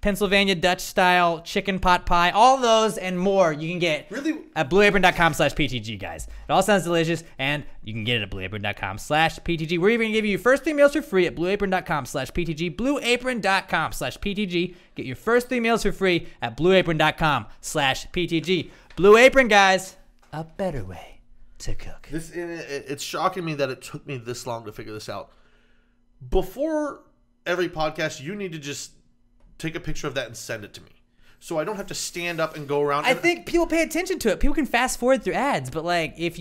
Pennsylvania Dutch style chicken pot pie, all those and more you can get Really? at blueapron.com/PTG, guys. It all sounds delicious, and you can get it at blueapron.com/PTG. We're even going to give you your first 3 meals for free at blueapron.com/PTG. Blueapron.com/PTG. Get your first 3 meals for free at blueapron.com/PTG. Blue Apron, guys. A better way to cook. It's shocking me that it took me this long to figure this out. Before every podcast, you need to just take a picture of that and send it to me, so I don't have to stand up and go around. I think people pay attention to it. People can fast forward through ads, but like if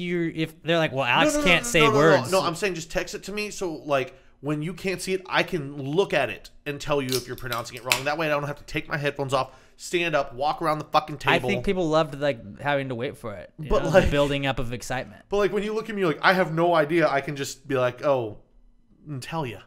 they're like, well, Alex can't say words. No, I'm saying just text it to me, so like when you can't see it, I can look at it and tell you if you're pronouncing it wrong. That way, I don't have to take my headphones off, stand up, walk around the fucking table. I think people loved like having to wait for it, But, the like- building up of excitement. But like when you look at me, like I have no idea. I can just be like, oh, and tell you.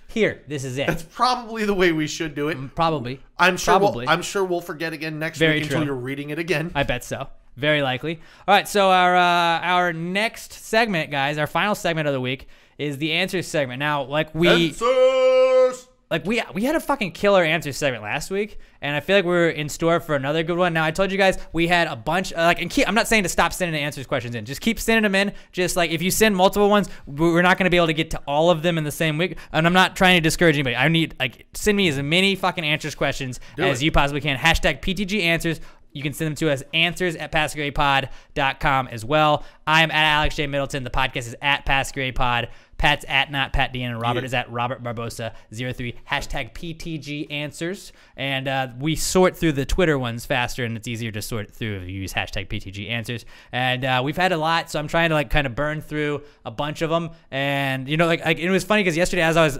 Here, this is it. That's probably the way we should do it. Probably. I'm sure. Probably. I'm sure we'll forget again next Very week until true. you're reading it again. I bet so. Very likely. All right, so our next segment, guys, our final segment of the week is the answers segment. Now, like we Answers! had a fucking killer answer segment last week, and I feel like we're in store for another good one. Now, I told you guys we had a bunch, I'm not saying to stop sending the answers questions in. Just keep sending them in. Just like if you send multiple ones, we're not going to be able to get to all of them in the same week. And I'm not trying to discourage anybody. I need send me as many fucking answers questions as you possibly can. Hashtag PTG answers. You can send them to us, answers@PassGrayPod.com as well. I'm at Alex J. Middleton. The podcast is at PassGrayPod. Pat's at not Pat Dean, and Robert is at Robert Barbosa03. Hashtag PTG answers. And we sort through the Twitter ones faster, and it's easier to sort through if you use hashtag PTG answers. And we've had a lot, so I'm trying to kind of burn through a bunch of them. And it was funny because yesterday as I was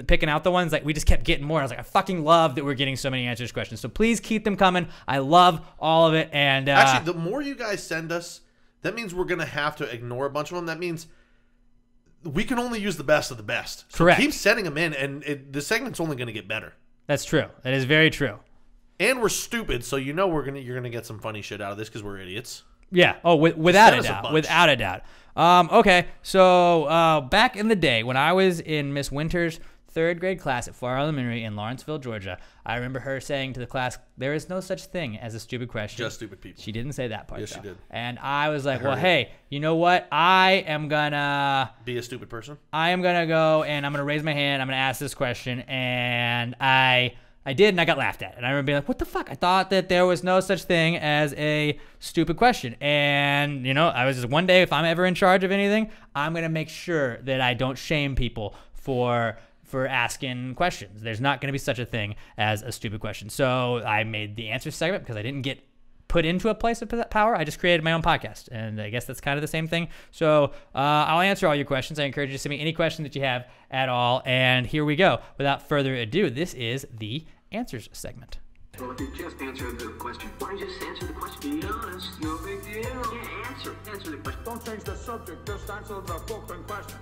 picking out the ones, we just kept getting more. I was like, I fucking love that we're getting so many answers questions. So please keep them coming. I love all of it. And Actually, the more you guys send us, that means we're gonna have to ignore a bunch of them. That means we can only use the best of the best. So Correct. keep sending them in, and the segment's only gonna get better. that's true. That is very true. And we're stupid, so you're gonna get some funny shit out of this because we're idiots. Yeah. Oh, without Send a us a doubt. bunch. Without a doubt. Okay. So back in the day when I was in Miss Winter's 3rd grade class at Farr Elementary in Lawrenceville, Georgia, I remember her saying to the class, "There is no such thing as a stupid question." Just stupid people. She didn't say that part. Yes, she though. did. And I was like, "Well, heard it. hey, you know what? I am gonna Be a stupid person. go and I'm gonna raise my hand. I'm gonna ask this question." And I I did, and I got laughed at. And I remember being like, what the fuck? I thought that there was no such thing as a stupid question. And, I was just, one day, if I'm ever in charge of anything, I'm going to make sure that I don't shame people for asking questions. There's not going to be such a thing as a stupid question. So I made the answer segment because I didn't get put into a place of power. I just created my own podcast, and I guess that's kind of the same thing. So I'll answer all your questions. I encourage you to send me any question that you have at all, and here we go. Without further ado, this is the answers segment. Well, if you just answer the question. Why don't you just answer the question? Be honest, no big deal. Yeah, answer the question. Don't change the subject, just answer the open question.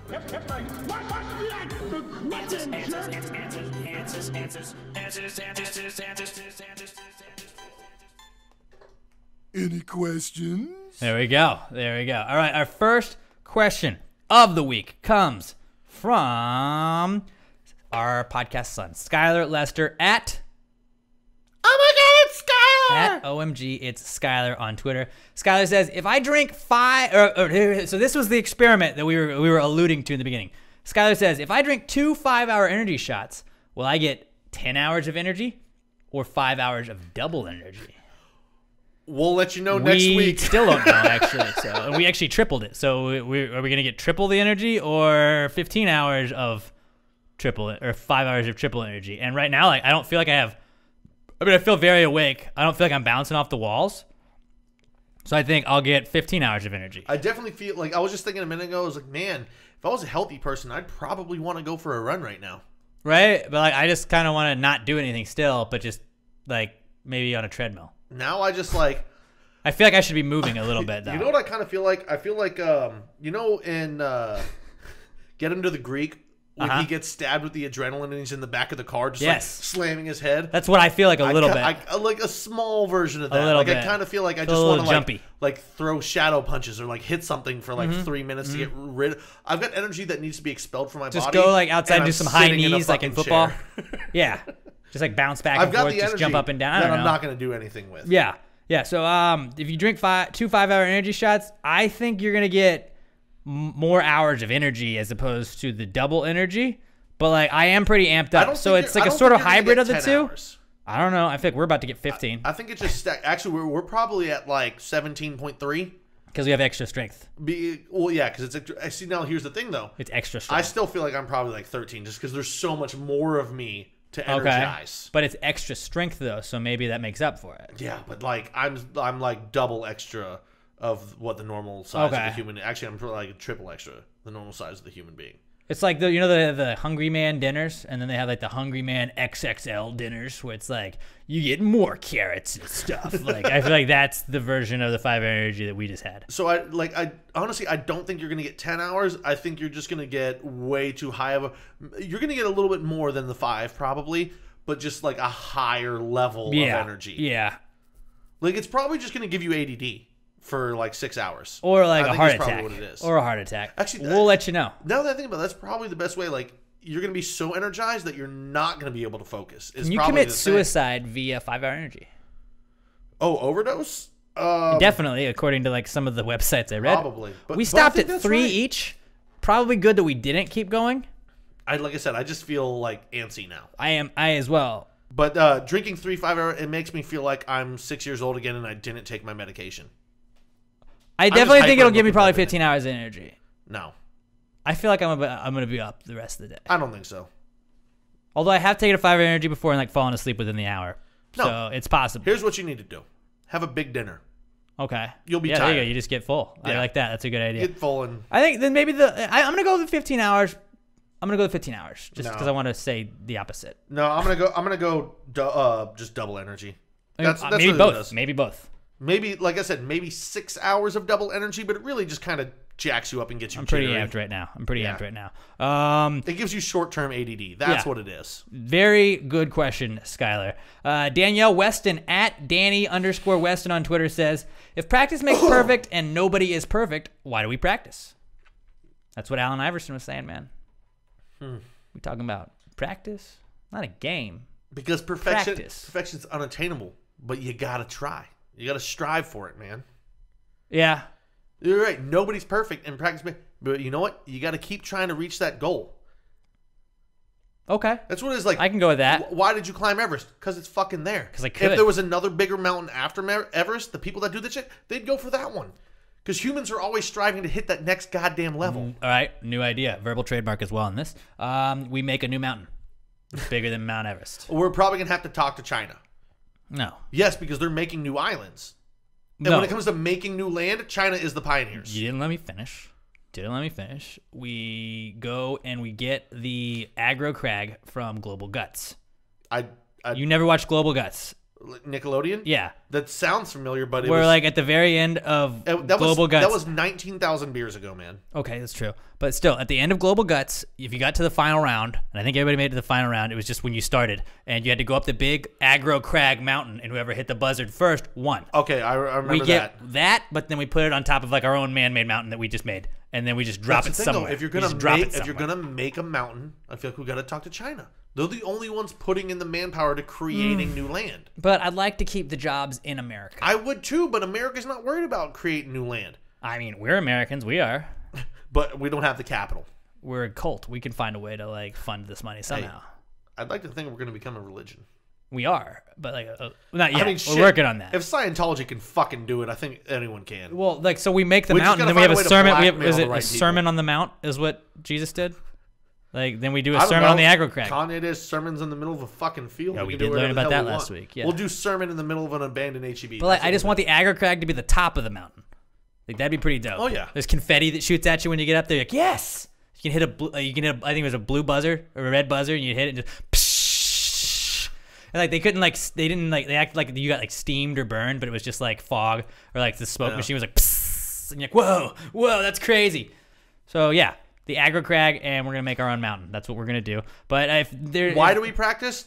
Any questions? There we go. All right, our first question of the week comes from our podcast son, Skylar Lester at... Oh my God, it's Skylar! At OMG, it's Skylar on Twitter. Skylar says, if I drink so this was the experiment that we were alluding to in the beginning. Skylar says, if I drink 2 5-hour energy shots, will I get 10 hours of energy or 5 hours of double energy? We'll let you know next week. We still don't know, actually. So we actually tripled it. So are we going to get triple the energy or 15 hours of triple it, or 5 hours of triple energy? And right now, I don't feel like I feel very awake. I don't feel like I'm bouncing off the walls. So I think I'll get 15 hours of energy. I definitely feel like, I was just thinking a minute ago, I was like, man, if I was a healthy person, I'd probably want to go for a run right now. Right? But I just kind of want to not do anything still, but just maybe on a treadmill. Now I just I feel like I should be moving a little bit, though. You know what I kind of feel like? I feel like, in Get Him to the Greek, when he gets stabbed with the adrenaline and he's in the back of the car, just slamming his head. That's what I feel like a little bit. Like a small version of that. A little bit. I kind of feel like I Feel just a want little to jumpy. throw shadow punches or hit something for 3 minutes to get rid of. I've got energy that needs to be expelled from my body. Just go outside and do I'm some high sitting in a knees like in fucking football. chair. Yeah. Just bounce back I've and got forth, the just energy jump up and down. I that don't I'm know. not going to do anything with. Yeah. So if you drink 2 5-hour energy shots, I think you're going to get more hours of energy as opposed to the double energy. But I am pretty amped up. So it's a sort of hybrid of the two. I don't know. I think we're about to get 15. I think it just actually we're probably at 17.3 because we have extra strength. Because it's I see now. Here's the thing though. It's extra strength. I still feel like I'm probably 13 just because there's so much more of me to energize. But it's extra strength though, so maybe that makes up for it. Yeah, but I'm double extra of what the normal size of the human. Actually, I'm triple extra the normal size of the human being. It's like the Hungry Man dinners, and then they have the Hungry Man XXL dinners, where it's you get more carrots and stuff. I feel like that's the version of the 5 energy that we just had. So I honestly I don't think you're gonna get 10 hours. I think you're just gonna get way too high of a. You're gonna get a little bit more than the 5 probably, but just a higher level of energy. Yeah. It's probably just gonna give you ADD. For 6 hours, or a heart attack, probably what it is. Or a heart attack. Actually, we'll let you know. Now that I think about it, that's probably the best way. You're going to be so energized that you're not going to be able to focus. Can you commit suicide via 5-hour energy? Oh, overdose? Definitely, according to some of the websites I read. Probably. We stopped at 3 each. Probably good that we didn't keep going. Like I said, I just feel antsy now. I as well. But drinking 3 5-hour, it makes me feel like I'm 6 years old again and I didn't take my medication. I definitely think it'll give me probably 15 hours of energy. No. I feel like I'm going to be up the rest of the day. I don't think so. Although I have taken a 5-hour energy before and fallen asleep within the hour. No. So it's possible. Here's what you need to do. Have a big dinner. Okay. You'll be tired. tired. There you go. You just get full. Yeah. I like that. That's a good idea. Get full and... I think then maybe I'm going to go with 15 hours. I'm going to go with 15 hours just because I want to say the opposite. No, I'm going to go just double energy. That's maybe really both. Maybe both. Maybe, like I said, maybe 6 hours of double energy, but it really just kind of jacks you up and gets you pretty jittery. amped right now. It gives you short-term ADD. That's what it is. Very good question, Skylar. Danielle Weston at Danny_Weston on Twitter says, if practice makes perfect and nobody is perfect, why do we practice? That's what Allen Iverson was saying, man. We talking about practice, not a game. Because perfection's unattainable, but you got to try. You got to strive for it, man. Yeah. You're right. Nobody's perfect in practice, but you know what? You got to keep trying to reach that goal. Okay. That's what it is. Like, I can go with that. Why did you climb Everest? Because it's fucking there. 'Cause I could. If there was another bigger mountain after Everest, the people that do that shit, they'd go for that one. Because humans are always striving to hit that next goddamn level. All right, new idea. Verbal trademark as well on this. We make a new mountain. It's bigger than Mount Everest. We're probably going to have to talk to China. No. Yes, because they're making new islands. And No. when it comes to making new land, China is the pioneers. You didn't let me finish. We go and we get the aggro crag from Global Guts. You never watched Global Guts? Nickelodeon? Yeah. That sounds familiar, but it We're was... like at the very end of that Global was, Guts. That was 19,000 beers ago, man. Okay, that's true. But still, at the end of Global Guts, if you got to the final round, and I think everybody made it to the final round, it was just when you started, and you had to go up the big aggro crag mountain, and whoever hit the buzzard first won. Okay, I remember We get that, but then we put it on top of like our own man-made mountain that we just made, and then we just drop That's it the thing, though. somewhere. If you're We just drop it somewhere. gonna make a mountain, I feel like we got to talk to China. They're the only ones putting in the manpower to creating new land. But I'd like to keep the jobs in America. I would too, but America's not worried about creating new land. I mean, we're Americans. We are. But we don't have the capital. We're a cult. We can find a way to like fund this money somehow. I'd like to think we're going to become a religion. We are, but like not yet. I mean, we're shit, working on that. If Scientology can fucking do it, I think anyone can. Well, like so we make the We just mountain, gotta then we have find a a way to sermon. We have blackmail is the it right a sermon people. on the mount? Is what Jesus did. Like then we do I a don't sermon on the know. aggro crag. Kanye does sermons in the middle of a fucking field. Yeah, we can did do learn whatever the about hell that we last want. week, yeah. We'll do sermon in the middle of an abandoned HEB. But like, That's I what just we'll want do. the aggro crag to be the top of the mountain. Like that'd be pretty dope. Oh, yeah. There's confetti that shoots at you when you get up there. You're like yes. You can hit a blue, I think it was a blue buzzer or a red buzzer, and you hit it and just. Psh, and like they couldn't like they didn't like they acted like you got like steamed or burned, but it was just like fog or like the smoke machine was like. Psst, and you're like whoa, that's crazy. So yeah. The aggro crag, and we're gonna make our own mountain. That's what we're gonna do. But if there, Why do we practice?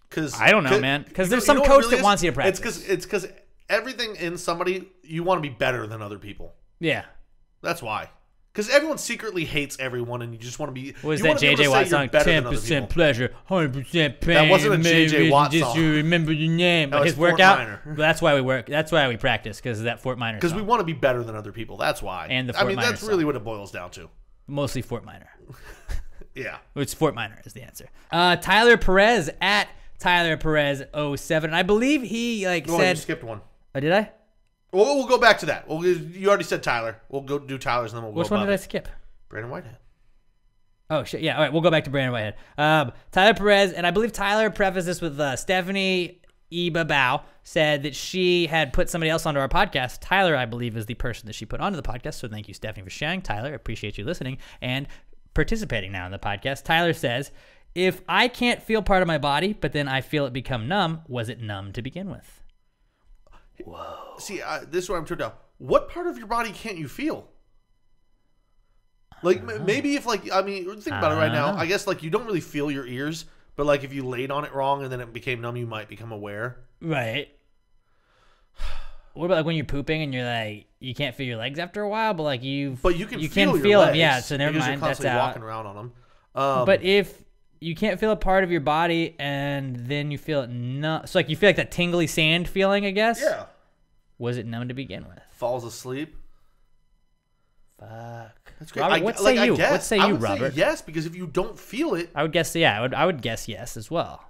Because I don't know, man. Because there's some coach that wants you to practice. It's because everything in somebody you want to be better than other people. Yeah. That's why. Because everyone secretly hates everyone, and you just want to be. What is you that wanna be able to JJ say Watt you're song? better than other 10% people. pleasure, 100% pain. That wasn't a JJ maybe Watt just song. you remember your name. That Like was his Fort workout. Minor. But that's why we work. That's why we practice because of that Fort Minor. Because song. we want to be better than other people. That's why. And the I Fort mean, Minor that's really song. what it boils down to. Mostly Fort Minor. Yeah. It's Fort Minor is the answer. Tyler Perez at Tyler Perez 07. I believe he like Oh, said. you skipped one. Oh, did I? Well, we'll go back to that. Well, you already said Tyler. We'll go do Tyler's, and then we'll Which go one above did I it. skip? Brandon Whitehead. Oh shit! Yeah, all right. We'll go back to Brandon Whitehead. Tyler Perez, and I believe Tyler prefaced this with Stephanie Ibabao said that she had put somebody else onto our podcast. Tyler, I believe, is the person that she put onto the podcast. So thank you, Stephanie, for sharing. Tyler, I appreciate you listening and participating now in the podcast. Tyler says, "If I can't feel part of my body, but then I feel it become numb, was it numb to begin with?" See, this is what I'm turned down. What part of your body can't you feel? Like, maybe if, like, I mean, think about it right now. I guess, like, you don't really feel your ears, but, like, if you laid on it wrong and then it became numb, you might become aware. Right. What about like when you're pooping and you're like you can't feel your legs after a while, but like you can feel feel your them. legs Yeah, so never because mind. You're That's constantly out. walking around on them. But if you can't feel a part of your body and then you feel it numb, so like you feel like that tingly sand feeling, I guess. Yeah. Was it numb to begin with? Falls asleep. Fuck. That's great. Robert, what say you? What say I you, would Robert? say yes, because if you don't feel it, I would guess I would guess yes as well.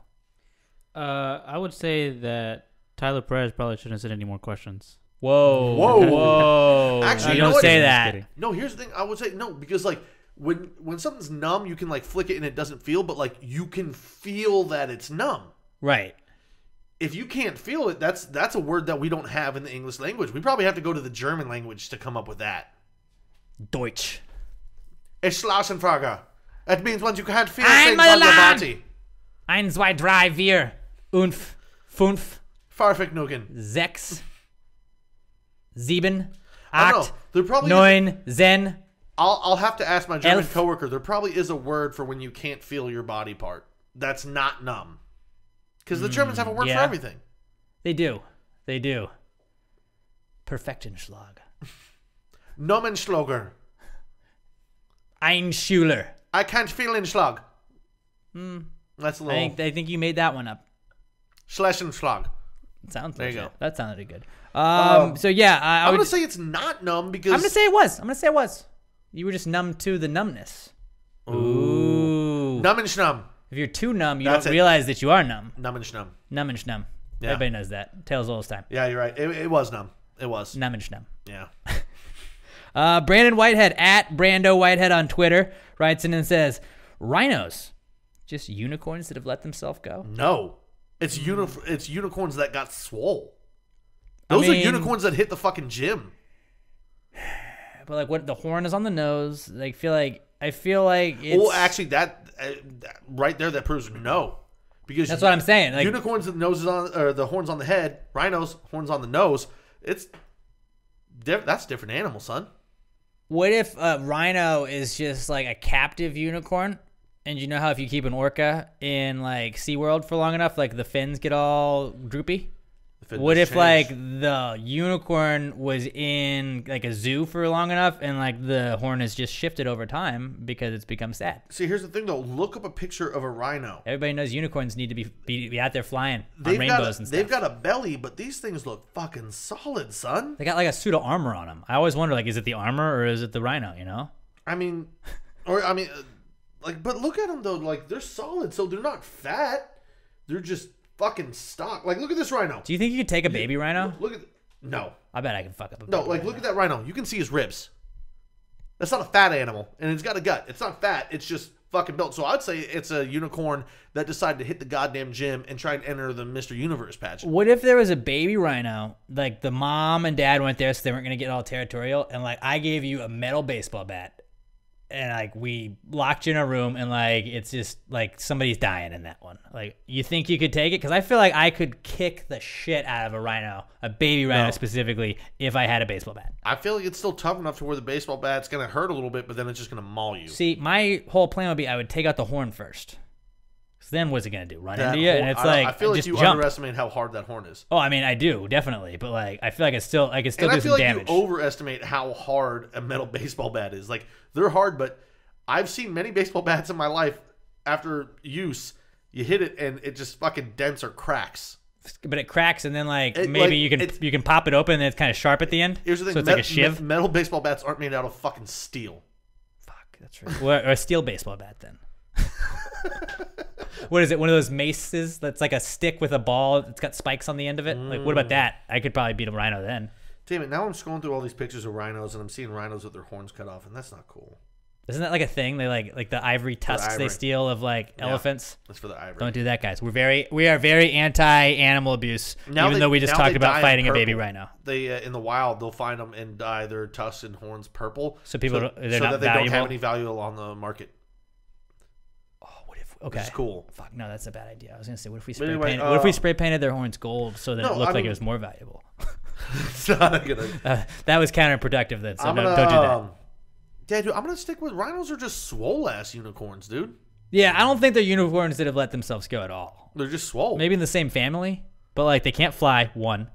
I would say that Tyler Perez probably shouldn't have said any more questions. Whoa. Whoa. Actually, you you know don't what? say Just that. kidding. no. Here's the thing. I would say no because like when something's numb, you can like flick it and it doesn't feel, but like you can feel that it's numb. Right. If you can't feel it, that's a word that we don't have in the English language. We probably have to go to the German language to come up with that. Deutsch. Schlausenfrage. That means once you can't feel Einmal things on your lang. body. 1, 2, 3, 4, 5, Farfignugen. 6, 7, I don't 8, know. There probably 9, 10. I'll have to ask my German Elf. coworker. There probably is a word for when you can't feel your body part. That's not numb. Because the Germans have a word for yeah. everything. They do. Perfektenschlag. Nomenschlager. Einschüler. I can't feel in Schlag. That's a little. I think you made that one up. Schleschenschlag. Sounds There you legit. go. That sounded good. So yeah, I I'm would. going to say it's not numb because. I'm gonna say it was. You were just numb to the numbness. Ooh. Nummenschnum. If you're too numb, you That's don't it. realize that you are numb. Numb and schnum. Numb and schnum. Yeah. Everybody knows that. Tales old time. Yeah, you're right. It was numb. It was. Numb and schnum. Yeah. Brandon Whitehead at Brando Whitehead on Twitter writes in and says, "Rhinos, just unicorns that have let themselves go." No. It's unicorns that got swole. I Those are mean- unicorns that hit the fucking gym. But like, what the horn is on the nose? Like, I feel like it's. Well, actually, that right there that proves no, because That's what I'm saying. Like, unicorns the noses on or the horns on the head, rhinos horns on the nose. That's different animal, son. what if a rhino is just like a captive unicorn? And you know how if you keep an orca in like SeaWorld for long enough, like the fins get all droopy? What if like the unicorn was in like a zoo for long enough and like the horn has just shifted over time because it's become sad? See, here's the thing though. Look up a picture of a rhino. Everybody knows unicorns need to be out there flying on rainbows and stuff. They've got a belly, but these things look fucking solid, son. They got like a suit of armor on them. I always wonder, like, is it the armor or is it the rhino? You know? I mean, like, but look at them though. Like, they're solid, so they're not fat. They're just fucking stock. Like, look at this rhino. Do you think you could take a baby rhino? Look at no, I bet I can fuck up a no. baby Like, rhino. look at that rhino. You can see his ribs. That's not a fat animal, and it's got a gut. It's not fat. It's just fucking built. So I'd say it's a unicorn that decided to hit the goddamn gym and try and enter the Mr. Universe pageant. What if there was a baby rhino, like the mom and dad went there so they weren't going to get all territorial, and like I gave you a metal baseball bat, and like we locked you in a room, and like it's just like somebody's dying in that one. Like, you think you could take it? Because I feel like I could kick the shit out of a rhino, a baby rhino No. specifically, if I had a baseball bat. I feel like it's still tough enough to where the baseball bat's gonna hurt a little bit, but then it's just gonna maul you. See, my whole plan would be I would take out the horn first. So then what's it going to do? Run That into you? horn- And it's I don't- like, I feel like just you jump. underestimate how hard that horn is. Oh, I mean, I do, definitely. But like, I feel like I could still And do I feel some like damage. you overestimate how hard a metal baseball bat is. Like, they're hard, but I've seen many baseball bats in my life. After use, you hit it and it just fucking dents or cracks. But it cracks, and then like It- maybe like, you can pop it open, and it's kind of sharp at the end. Here's the thing: so it's like a shiv. metal baseball bats aren't made out of fucking steel. Fuck, that's right. or a steel baseball bat then. What is it? One of those maces that's like a stick with a ball. It's got spikes on the end of it. Like, what about that? I could probably beat a rhino then. Damn it! Now I'm scrolling through all these pictures of rhinos, and I'm seeing rhinos with their horns cut off, and that's not cool. Isn't that like a thing? They like the ivory tusks they ivory. steal of like Yeah. elephants. That's for the ivory. Don't do that, guys. We are very anti-animal abuse. Even though we just talked about fighting a baby rhino. They in the wild they'll find them and dye their tusks and horns purple, So people they're so not that they don't valuable. have any value on the market. What if? Okay. It's cool. Fuck no, that's a bad idea. I was gonna say, what if we spray anyway, painted? What if we spray painted their horns gold so that No, it looked I like mean- it was more valuable? It's not gonna. That was counterproductive then. So I'm no, gonna, don't do that. Yeah, dude, I'm gonna stick with rhinos. Are just swole ass unicorns, dude. Yeah, I don't think they're unicorns that have let themselves go at all. They're just swole. Maybe in the same family, but like they can't fly. One,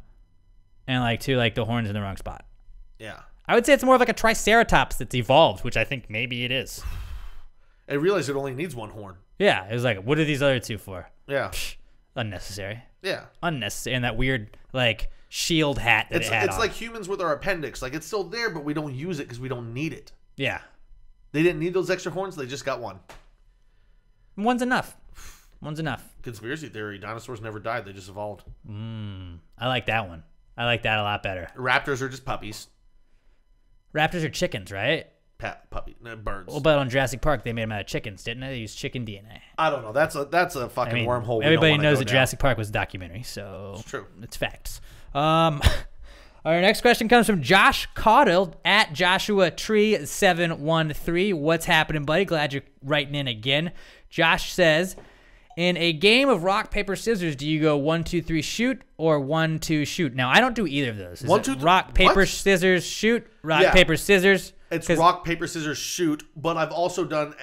and like two, like the horns in the wrong spot. Yeah. I would say it's more of like a triceratops that's evolved, which I think maybe it is. I realize it only needs one horn. Yeah, it was like, what are these other two for? Yeah. Unnecessary. Yeah. Unnecessary. And that weird like shield hat that It's it had it's on. like humans with our appendix. Like, it's still there, but we don't use it because we don't need it. Yeah, They didn't need those extra horns. They just got one. one's enough. One's enough. Conspiracy theory: dinosaurs never died. They just evolved. I like that one. I like that a lot better. Raptors are just puppies. Raptors are chickens, right? Birds. Well, but on Jurassic Park, they made them out of chickens, didn't they? They used chicken DNA. I don't know. That's a fucking I mean, wormhole. we everybody don't wanna knows go that down. Jurassic Park was a documentary, so It's true. It's facts. Our next question comes from Josh Caudill at Joshua Tree 713. What's happening, buddy? Glad you're writing in again. Josh says, in a game of rock, paper, scissors, do you go 1, 2, 3, shoot, or 1, 2, shoot? Now, I don't do either of those. Is 1, it 2, 3 rock, paper, what? scissors, shoot, rock, Yeah. paper, scissors? It's 'Cause rock, paper, scissors, shoot. But I've also done.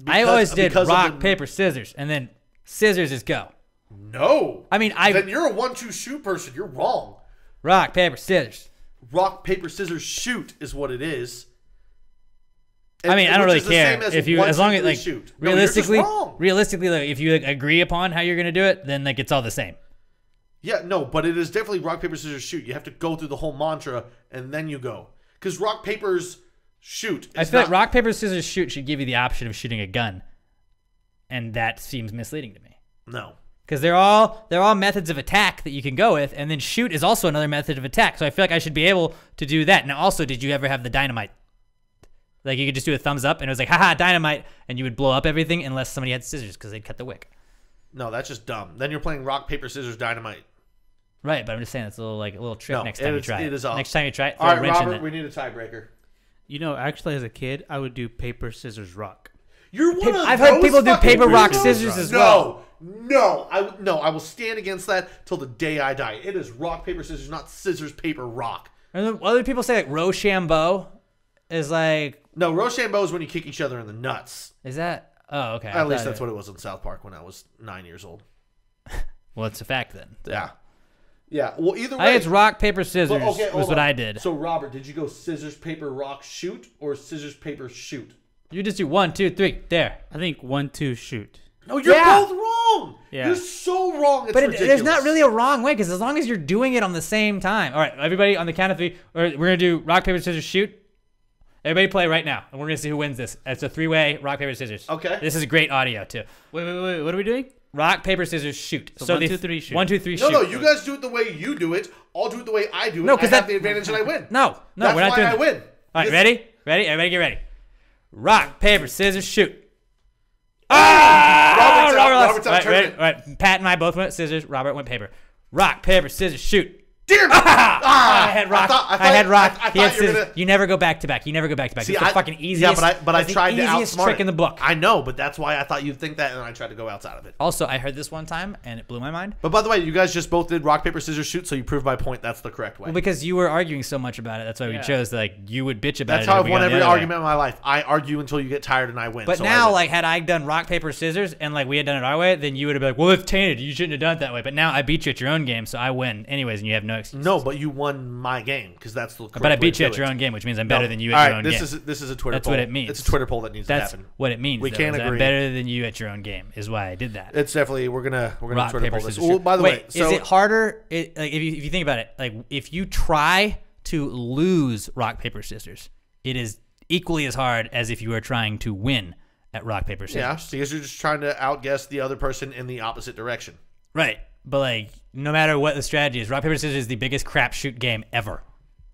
I always did because of rock, the- paper, scissors, and then scissors is go. No. I mean, Then you're a 1-2 shoot person. You're wrong. rock, paper, scissors. Rock, paper, scissors, shoot is what it is. I mean, I don't Which really is the care same as if you, 1, as 2, long as 3, like shoot. No, you're just wrong. realistically, like, if you like, agree upon how you're gonna do it, then like it's all the same. Yeah, no, but it is definitely rock, paper, scissors, shoot. You have to go through the whole mantra and then you go. Because rock, papers, shoot. I feel like rock, paper, scissors, shoot should give you the option of shooting a gun. and that seems misleading to me. No. Because they're all methods of attack that you can go with, and then shoot is also another method of attack. So I feel like I should be able to do that. Now, also, did you ever have the dynamite? Like you could just do a thumbs up, and it was like, haha, dynamite, and you would blow up everything unless somebody had scissors because they'd cut the wick. No, that's just dumb. Then you're playing rock, paper, scissors, dynamite. Right, but I'm just saying it's a little trick No, next time you try it it. is awful. Next time you try it, throw All a right, wrench in Robert, it. we need a tiebreaker. You know, actually, as a kid, I would do paper, scissors, rock. You're one of I've heard those people do fucking paper, rock, weirdos. scissors as well. No, I will stand against that till the day I die. It is rock, paper, scissors, not scissors, paper, rock. And then other people say like Rochambeau is like, No, Rochambeau is when you kick each other in the nuts. is that? Oh, okay. At least that's what it was in South Park when I was 9 years old. Well, it's a fact then. Yeah. Yeah. Well, either way. I think it's rock, paper, scissors Well, okay, was hold what on. I did. So, Robert, did you go scissors, paper, rock, shoot, or scissors, paper, shoot? You just do 1, 2, 3. There. I think 1, 2, shoot. No, you're Yeah. both wrong. Yeah. You're so wrong. It's But ridiculous. there's not really a wrong way because as long as you're doing it on the same time. All right, everybody on the count of 3, we're going to do rock, paper, scissors, shoot. Everybody play right now, and we're going to see who wins this. It's a 3-way rock, paper, scissors. Okay. This is great audio, too. Wait. What are we doing? Rock, paper, scissors, shoot. So 1, the 2, 3, shoot. 1, 2, 3, No, shoot. no, you guys do it the way you do it. I'll do it the way I do it. No, 'cause I have that- the advantage and I win. No, That's we're not why doing I that. win. All right, This- ready? Everybody get ready. Rock, paper, scissors, shoot. Robert's out All tournament. right. Pat and I both went scissors. Robert went paper. Rock, paper, scissors, shoot. Damn it! I had rock. I had rock. I He had thought you were scissors. gonna... You never go back to back. You never go back to back. See, It's the fucking easiest. Yeah, but I it's the tried to easiest outsmart trick it. in the book. I know, but that's why I thought you'd think that, and I tried to go outside of it. Also, I heard this one time, and it blew my mind. But by the way, you guys just both did rock, paper, scissors, shoot, so you proved my point. That's the correct way. Well, because you were arguing so much about it, that's why we Yeah. chose. Like you would bitch about That's it. how if I've we won got the every other way. argument in my life. I argue until you get tired and I win. But so I now, win. like, had I done rock, paper, scissors, and like we had done it our way, then you would have been like, "Well, it's tainted. You shouldn't have done it that way." But now I beat you at your own game, so I win anyways, and you have no excuse. No, but you won my game because that's the correct But I way beat to you do at your it. own game, which means I'm No. better than you All at right, your own game. this is a Twitter That's poll. what it means. It's a Twitter poll that needs That's to happen. what it means. We though, can't is I'm agree. better than you at your own game is why I did that. It's definitely we're gonna Rock, Twitter paper, poll this. scissors, Oh, shoot. by the Wait, way, so is it harder? Like if you think about it, like if you try to lose rock, paper, scissors, it is equally as hard as if you were trying to win at rock, paper, scissors. yeah, because you're just trying to outguess the other person in the opposite direction. Right. But like, no matter what the strategy is, rock, paper, scissors is the biggest crapshoot game ever.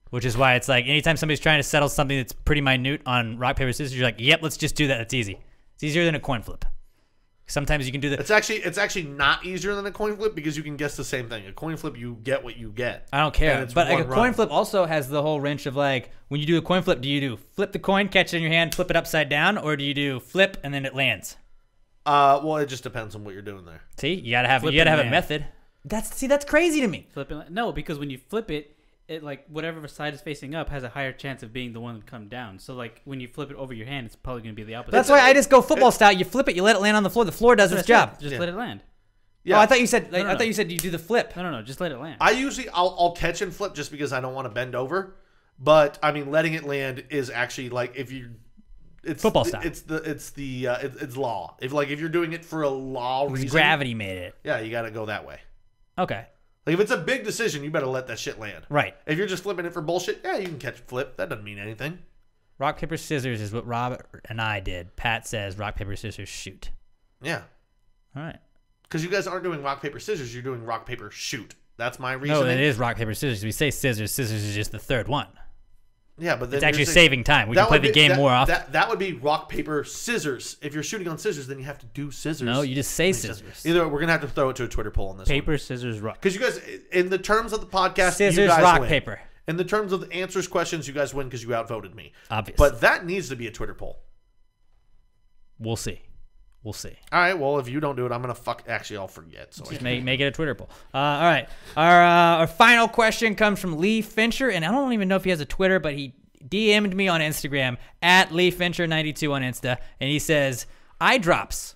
Which is why it's like anytime somebody's trying to settle something that's pretty minute on rock, paper, scissors, you're like, yep, let's just do that. That's easy. It's easier than a coin flip. Sometimes you can do that. It's actually not easier than a coin flip because you can guess the same thing. A coin flip, you get what you get. I don't And care. it's But like one a run. coin flip also has the whole wrench of like, when you do a coin flip, do you do flip the coin, catch it in your hand, flip it upside down, or do you do flip and then it lands? Well, it just depends on what you're doing there. See, you gotta have Flip you gotta and have a land. method. That's crazy to me. Flipping? No, because when you flip it, like whatever side is facing up has a higher chance of being the one to come down. So like when you flip it over your hand, it's probably going to be the opposite. That's why I just go football style. You flip it, you let it land on the floor. The floor does its job. Just Yeah. let it land. Yeah, Oh, I thought you said like, No, I no. thought you said you do the flip. No, just let it land. I'll catch and flip just because I don't want to bend over. But I mean, letting it land is actually like if you. It's Football style. It's law. If you're doing it for a law reason, Gravity made it. yeah, you got to go that way. Okay. Like if it's a big decision, you better let that shit land. Right. If you're just flipping it for bullshit, yeah, you can catch and flip. That doesn't mean anything. Rock, paper, scissors is what Rob and I did. Pat says rock, paper, scissors, shoot. Yeah, All right. because you guys aren't doing rock paper scissors. You're doing rock paper shoot. That's my No, reasoning. it is rock, paper, scissors. We say scissors. Scissors is just the third one. Yeah, but then It's you're actually saying- saving time. We can that play would the be- game that- more often. That would be rock paper scissors. If you're shooting on scissors, then you have to do scissors. No, you just say It's just- scissors. Either we're gonna have to throw it to a Twitter poll on this. Paper, scissors, rock. Because you guys, in the terms of the podcast, you Scissors, guys rock, win. paper. In the terms of the answers questions, you guys win because you outvoted me. Obvious. But that needs to be a Twitter poll. We'll see. We'll see. All right. Well, if you don't do it, I'm gonna Actually, I'll forget. So Just make it a Twitter poll. All right. Our final question comes from Lee Fincher, and I don't even know if he has a Twitter, but he DM'd me on Instagram at LeeFincher92 on Insta, and he says, eye drops.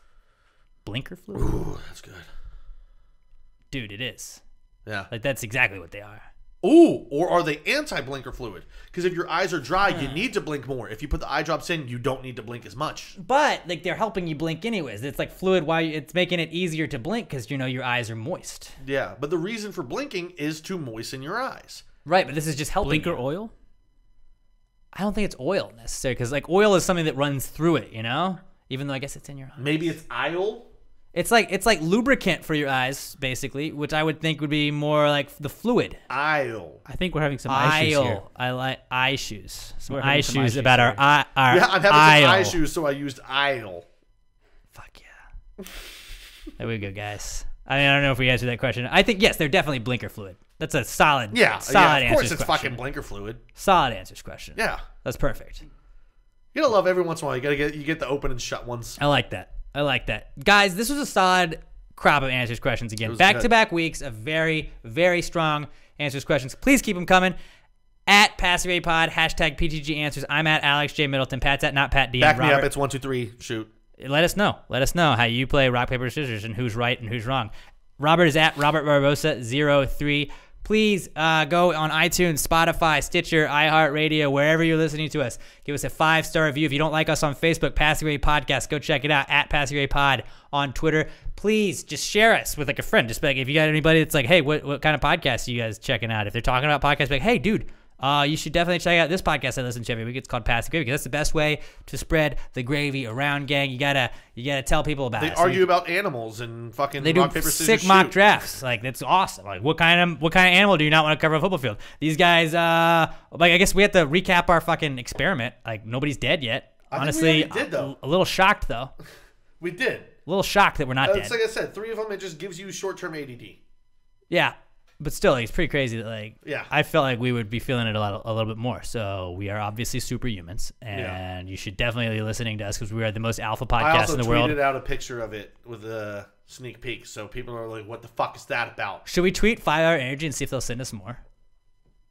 Blinker fluid? Ooh, that's good. Dude, it is. Yeah. Like, that's exactly what they are. Ooh, or are they anti-blinker fluid? Because if your eyes are dry, you need to blink more. If you put the eye drops in, you don't need to blink as much. But, like, they're helping you blink anyways. It's like fluid while it's making it easier to blink because, you know, your eyes are moist. Yeah, but the reason for blinking is to moisten your eyes. Right, but this is just helping Blinker you. oil? I don't think it's oil necessarily because, like, oil is something that runs through it, you know? even though I guess it's in your eye. Maybe it's Isle. It's like lubricant for your eyes, basically, which I would think would be more like the fluid. Isle. I think we're having some eye shoes here. I like eye shoes. Some We're eye having some eye shoes shoes about our here. eye. Yeah, I'm having some eye shoes, so I used Isle. Fuck yeah. There we go, guys. I mean, I don't know if we answered that question. I think yes, they're definitely blinker fluid. That's a solid, Yeah, solid of course answers it's question. fucking blinker fluid. Solid answers question. Yeah. That's perfect. You gotta love every once in a while. You get the open and shut ones. I like that. Guys, this was a solid crop of answers questions again. was Back-to-back weeks of very, very strong answers questions. Please keep them coming. At PassivAPod, hashtag PTG Answers. I'm at Alex J. Middleton. Pat's at not Pat D. Back me Robert. up. It's 1, 2, 3. Shoot. Let us know. Let us know how you play rock, paper, scissors and who's right and who's wrong. Robert is at Robert Barbosa 03. Please go on iTunes, Spotify, Stitcher, iHeartRadio, wherever you're listening to us. Give us a 5-star review. If you don't like us on Facebook, Passing Away Podcast, go check it out at Passing Away Pod on Twitter. Please just share us with like a friend. Just be like, if you got anybody that's like, hey, what kind of podcasts are you guys checking out? If they're talking about podcasts, be like, hey, dude, you should definitely check out this podcast I listen to every week. It's called Pass the Gravy because that's the best way to spread the gravy around, gang. You gotta tell people about They it. argue about animals and fucking They do rock, paper, scissors, sick mock shoot. drafts. Like that's awesome. Like what kind of animal do you not want to cover a football field? These guys, like I guess we have to recap our fucking experiment. Like nobody's dead yet. I think we Honestly, already did, though. a little shocked though. We did. A little shocked that we're not It's dead. like I said, 3 of them, it just gives you short-term ADD. Yeah, but still, like, it's pretty crazy that like Yeah. I felt like we would be feeling it a little bit more. So we are obviously superhumans, and you should definitely be listening to us because we are the most alpha I podcast also in the world. tweeted out a picture of it with a sneak peek, so people are like, what the fuck is that about? Should we tweet 5 Hour Energy and see if they'll send us more?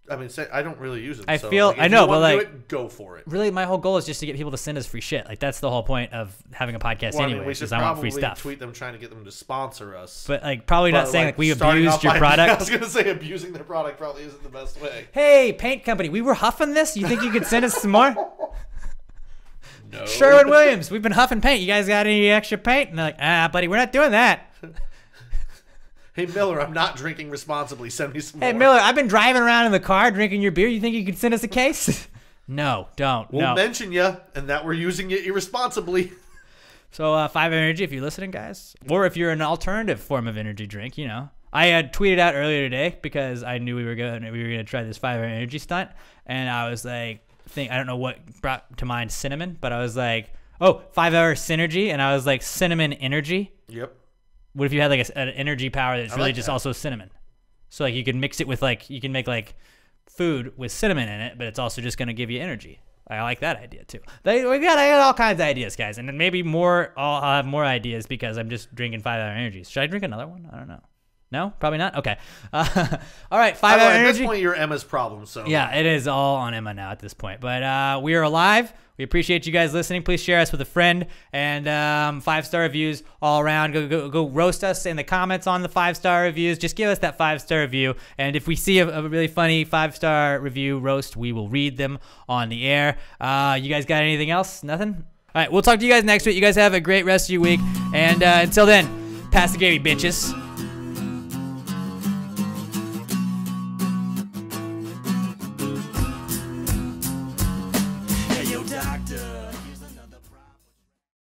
I mean, I don't really use it. I so, feel- like, if I know, you but, wanna do like- it, go for it. Really, my whole goal is just to get people to send us free shit. Like that's the whole point of having a podcast Well, I anyway. mean, we should Because I want free probably stuff. tweet them trying to get them to sponsor us. But like probably not But, saying like we starting abused off your by- product. I was gonna say abusing their product probably isn't the best way. Hey, paint company, we were huffing this. You think you could send us some more? No. Sherwin Williams, we've been huffing paint. You guys got any extra paint? And they're like, buddy, we're not doing that. Hey Miller, I'm not drinking responsibly. Send me some Hey, more. Miller, I've been driving around in the car drinking your beer. You think you could send us a case? No, don't. We'll no. mention you and that we're using it irresponsibly. So 5 Energy, if you're listening, guys, or if you're an alternative form of energy drink, you know, I had tweeted out earlier today because I knew we were gonna try this 5 Hour Energy stunt, and I was like, I don't know what brought to mind cinnamon, but I was like, 5 Hour Synergy, and I was like, cinnamon energy. Yep. What if you had like an energy power that's I really like just that. also cinnamon? So like you could mix it with like you can make like food with cinnamon in it, but it's also just gonna give you energy. I like that idea too. I got all kinds of ideas, guys, and then maybe more. I'll have more ideas because I'm just drinking 5 Hour Energies. Should I drink another one? I don't know. No, probably not. Okay. All right, 5 By the Hour way, at Energy. this point, you're Emma's problem. So Yeah, it is all on Emma now at this point. But we are alive. We appreciate you guys listening. Please share us with a friend and 5-star reviews all around. Go roast us in the comments on the 5-star reviews. Just give us that 5-star review. And if we see a really funny 5-star review roast, we will read them on the air. You guys got anything else? Nothing? All right, we'll talk to you guys next week. You guys have a great rest of your week. And until then, pass the gravy, bitches.